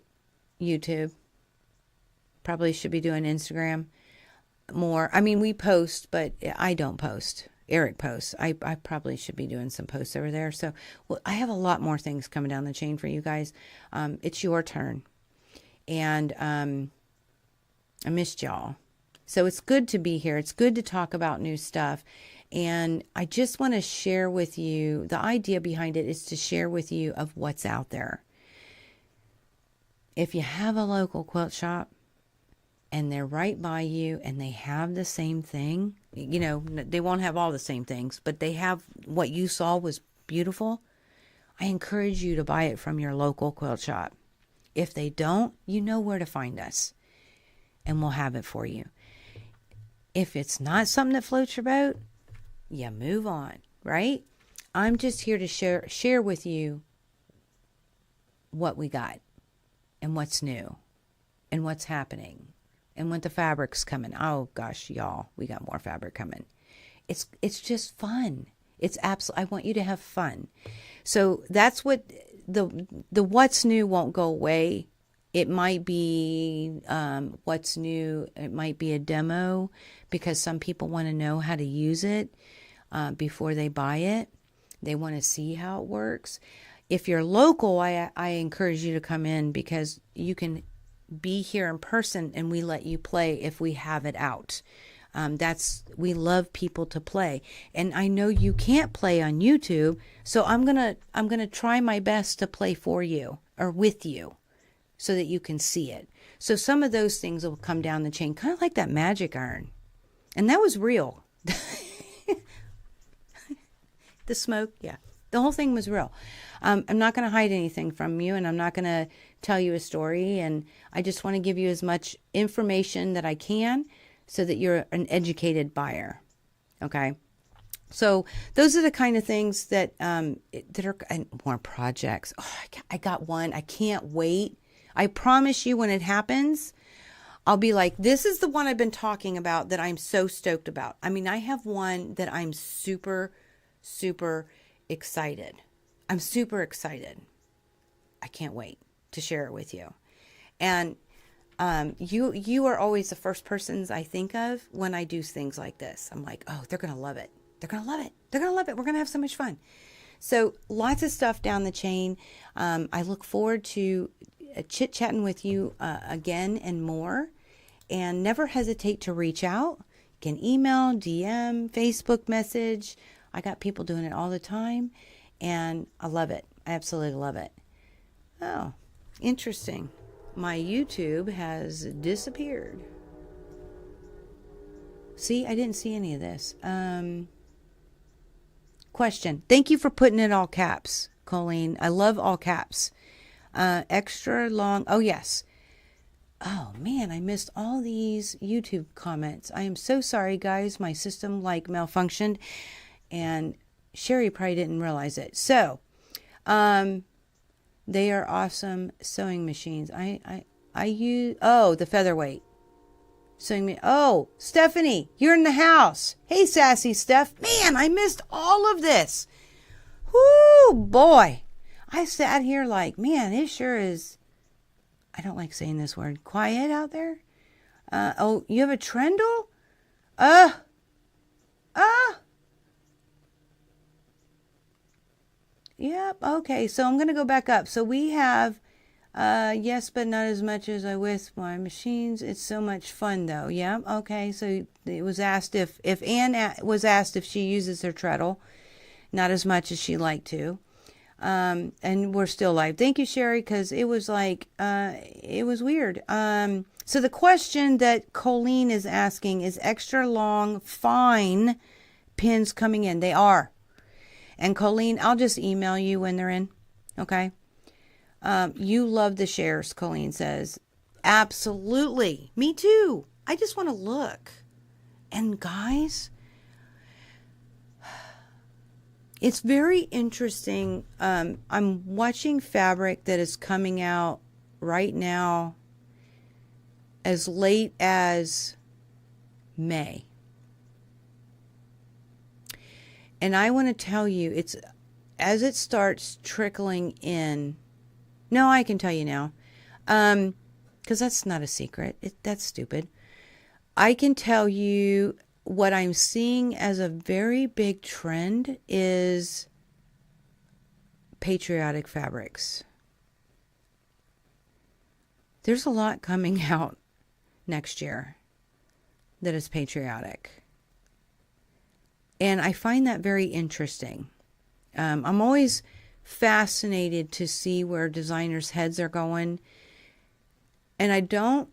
YouTube. Probably should be doing Instagram more. I mean, we post, but I don't post. Eric posts. I probably should be doing some posts over there. So, well, I have a lot more things coming down the chain for you guys. It's your turn. And I missed y'all. So it's good to be here. It's good to talk about new stuff. And I just want to share with you, the idea behind it is to share with you of what's out there. If you have a local quilt shop and they're right by you and they have the same thing, they won't have all the same things, but they have what you saw was beautiful, I encourage you to buy it from your local quilt shop. If they don't, you know where to find us, and we'll have it for you. If it's not something that floats your boat, you move on, right? I'm just here to share with you what we got and what's new and what's happening and when the fabric's coming. Oh gosh, y'all, we got more fabric coming. It's just fun. It's I want you to have fun. So that's what the what's new won't go away. It might be what's new. It might be a demo because some people want to know how to use it before they buy it. They want to see how it works. If you're local, I encourage you to come in because you can be here in person and we let you play if we have it out. We love people to play, and I know you can't play on YouTube, so I'm gonna try my best to play for you or with you, so that you can see it. So some of those things will come down the chain, kind of like that magic iron, and that was real. The smoke, yeah, the whole thing was real. I'm not going to hide anything from you, and I'm not going to tell you a story, and I just want to give you as much information that I can, so that you're an educated buyer. Okay. So those are the kind of things that are, and more projects. Oh, I got one. I can't wait. I promise you when it happens, I'll be like, this is the one I've been talking about that I'm so stoked about. I mean, I have one that I'm super, super excited. I'm super excited. I can't wait to share it with you. And you are always the first persons I think of when I do things like this. I'm like, oh, they're going to love it. They're going to love it. They're going to love it. We're going to have so much fun. So lots of stuff down the chain. I look forward to chit-chatting with you again and more. And never hesitate to reach out. You can email, DM, Facebook message. I got people doing it all the time. And I love it. I absolutely love it. Oh, interesting. My YouTube has disappeared. See, I didn't see any of this. Question. Thank you for putting it all caps, Colleen. I love all caps. Extra long. Oh, yes. Oh, man, I missed all these YouTube comments. I am so sorry, guys. My system, malfunctioned. And Sherry probably didn't realize it. So, they are awesome sewing machines. I use, the featherweight sewing me. Oh, Stephanie, you're in the house. Hey, sassy Steph. Man, I missed all of this. Whoo, boy. I sat here man, it sure is, I don't like saying this word, quiet out there. Oh, you have a trundle? Yep, okay, so I'm going to go back up. So we have, yes, but not as much as I with my machines. It's so much fun, though. Yeah, okay, so it was asked if Anne was asked if she uses her treadle. Not as much as she liked to. And we're still live. Thank you, Sherry, because it was it was weird. So the question that Colleen is asking is extra long, fine pins coming in. They are. And Colleen, I'll just email you when they're in. Okay. You love the shares, Colleen says. Absolutely. Me too. I just want to look. And guys, it's very interesting. I'm watching fabric that is coming out right now as late as May. And I want to tell you, it's as it starts trickling in. No, I can tell you now. Because that's not a secret. That's stupid. I can tell you what I'm seeing as a very big trend is patriotic fabrics. There's a lot coming out next year that is patriotic. And I find that very interesting. I'm always fascinated to see where designers' heads are going. And I don't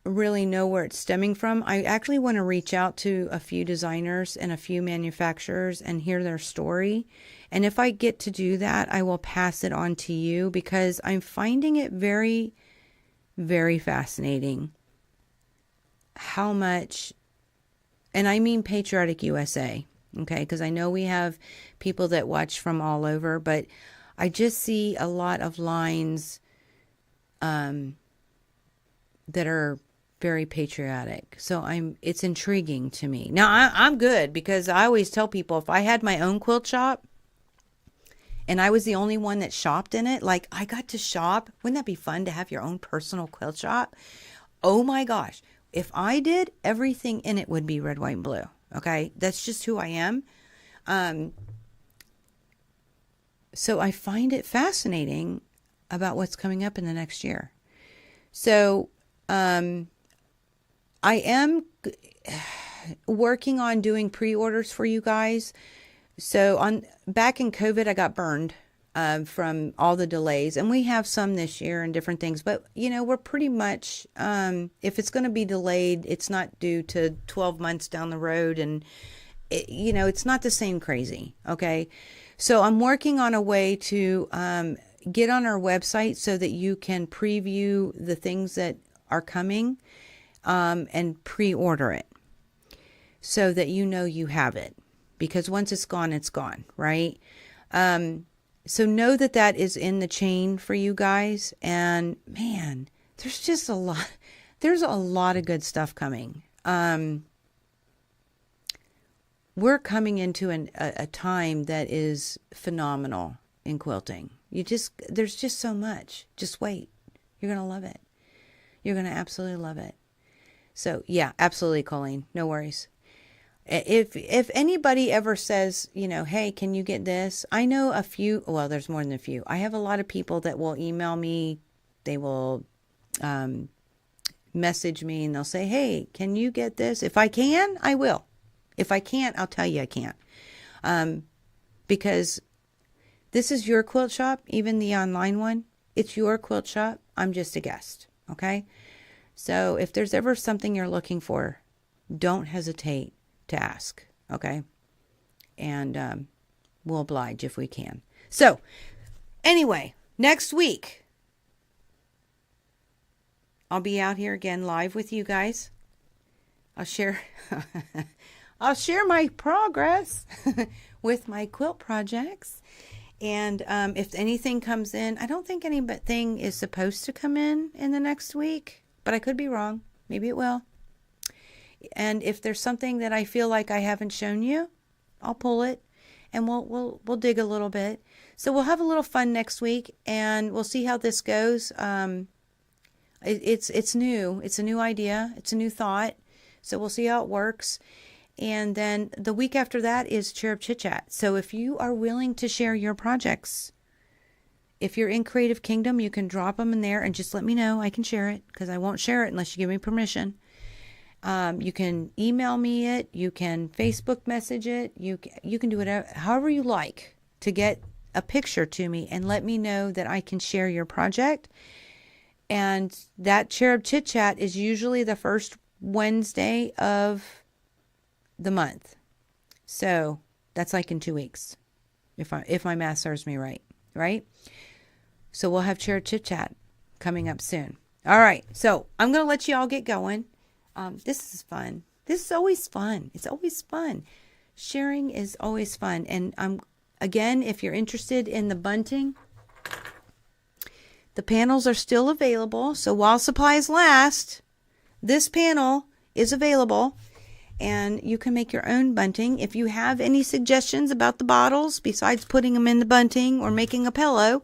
really know where it's stemming from. I actually want to reach out to a few designers and a few manufacturers and hear their story. And if I get to do that, I will pass it on to you because I'm finding it very, very fascinating how much, and I mean Patriotic USA, okay? Because I know we have people that watch from all over, but I just see a lot of lines that are very patriotic. So it's intriguing to me. Now I'm good because I always tell people if I had my own quilt shop and I was the only one that shopped in it, I got to shop. Wouldn't that be fun to have your own personal quilt shop? Oh my gosh. If I did, everything in it would be red, white, and blue. Okay. That's just who I am. So I find it fascinating about what's coming up in the next year. So, I am working on doing pre-orders for you guys. So back in COVID, I got burned from all the delays, and we have some this year and different things. But we're pretty much if it's going to be delayed, it's not due to 12 months down the road, and it's not the same crazy. Okay, so I'm working on a way to get on our website so that you can preview the things that are coming. And pre-order it so that you have it, because once it's gone, right? So know that is in the chain for you guys. And man, there's just a lot of good stuff coming. We're coming into a time that is phenomenal in quilting. There's just so much. Just wait. You're going to love it. You're going to absolutely love it. So yeah, absolutely, Colleen. No worries. If anybody ever says, you know, hey, can you get this? I know a few, well, there's more than a few. I have a lot of people that will email me. They will message me and they'll say, hey, can you get this? If I can, I will. If I can't, I'll tell you I can't. Because this is your quilt shop, even the online one. It's your quilt shop. I'm just a guest. Okay. So if there's ever something you're looking for, don't hesitate to ask. Okay. And we'll oblige if we can. So anyway, next week, I'll be out here again live with you guys. I'll share I'll share my progress with my quilt projects. And if anything comes in, I don't think anything is supposed to come in the next week, but I could be wrong. Maybe it will. And if there's something that I feel like I haven't shown you, I'll pull it and we'll dig a little bit. So we'll have a little fun next week and we'll see how this goes. It's new. It's a new idea. It's a new thought. So we'll see how it works. And then the week after that is Cherub Chit Chat. So if you are willing to share your projects, if you're in Creative Kingdom, you can drop them in there and just let me know. I can share it because I won't share it unless you give me permission. You can email me it. You can Facebook message it. You can do it however you like to get a picture to me and let me know that I can share your project. And that Cherub Chit Chat is usually the first Wednesday of the month. So that's like in 2 weeks. If my math serves me right? So we'll have Cherub Chit Chat coming up soon. All right. So I'm going to let you all get going. This is fun. This is always fun. It's always fun. Sharing is always fun. And again, if you're interested in the bunting, the panels are still available. So while supplies last, this panel is available and you can make your own bunting. If you have any suggestions about the bottles, besides putting them in the bunting or making a pillow,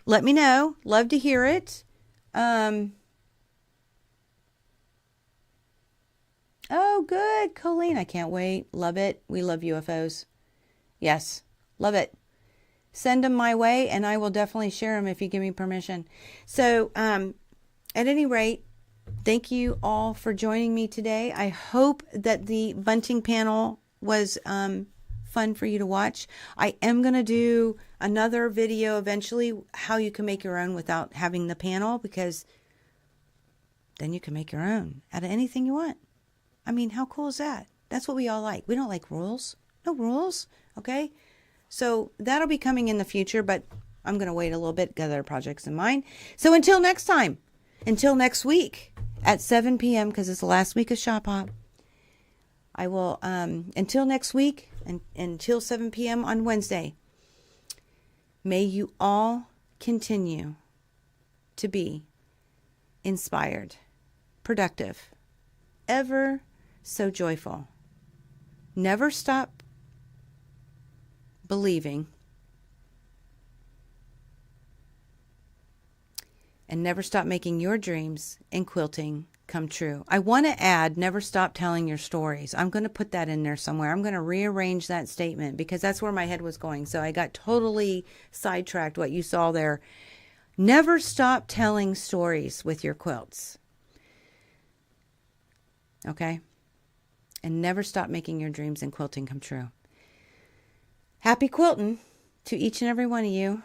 let me know. Love to hear it. Oh, good. Colleen, I can't wait. Love it. We love UFOs. Yes, love it. Send them my way and I will definitely share them if you give me permission. So, at any rate, thank you all for joining me today. I hope that the bunting panel was fun for you to watch. I am going to do another video eventually how you can make your own without having the panel, because then you can make your own out of anything you want. I mean, how cool is that? That's what we all like. We don't like rules. No rules. Okay? So that'll be coming in the future, but I'm going to wait a little bit, get other projects in mind. So until next time, until next week at 7 p.m., because it's the last week of Shop Hop, I will, until next week, and until 7 p.m. on Wednesday, may you all continue to be inspired, productive, ever so joyful. Never stop believing, and never stop making your dreams in quilting come true. I want to add, never stop telling your stories. I'm going to put that in there somewhere. I'm going to rearrange that statement because that's where my head was going. So I got totally sidetracked what you saw there. Never stop telling stories with your quilts. Okay? And never stop making your dreams in quilting come true. Happy quilting to each and every one of you.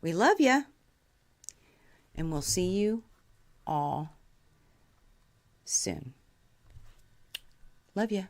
We love you. And we'll see you all soon. Love you.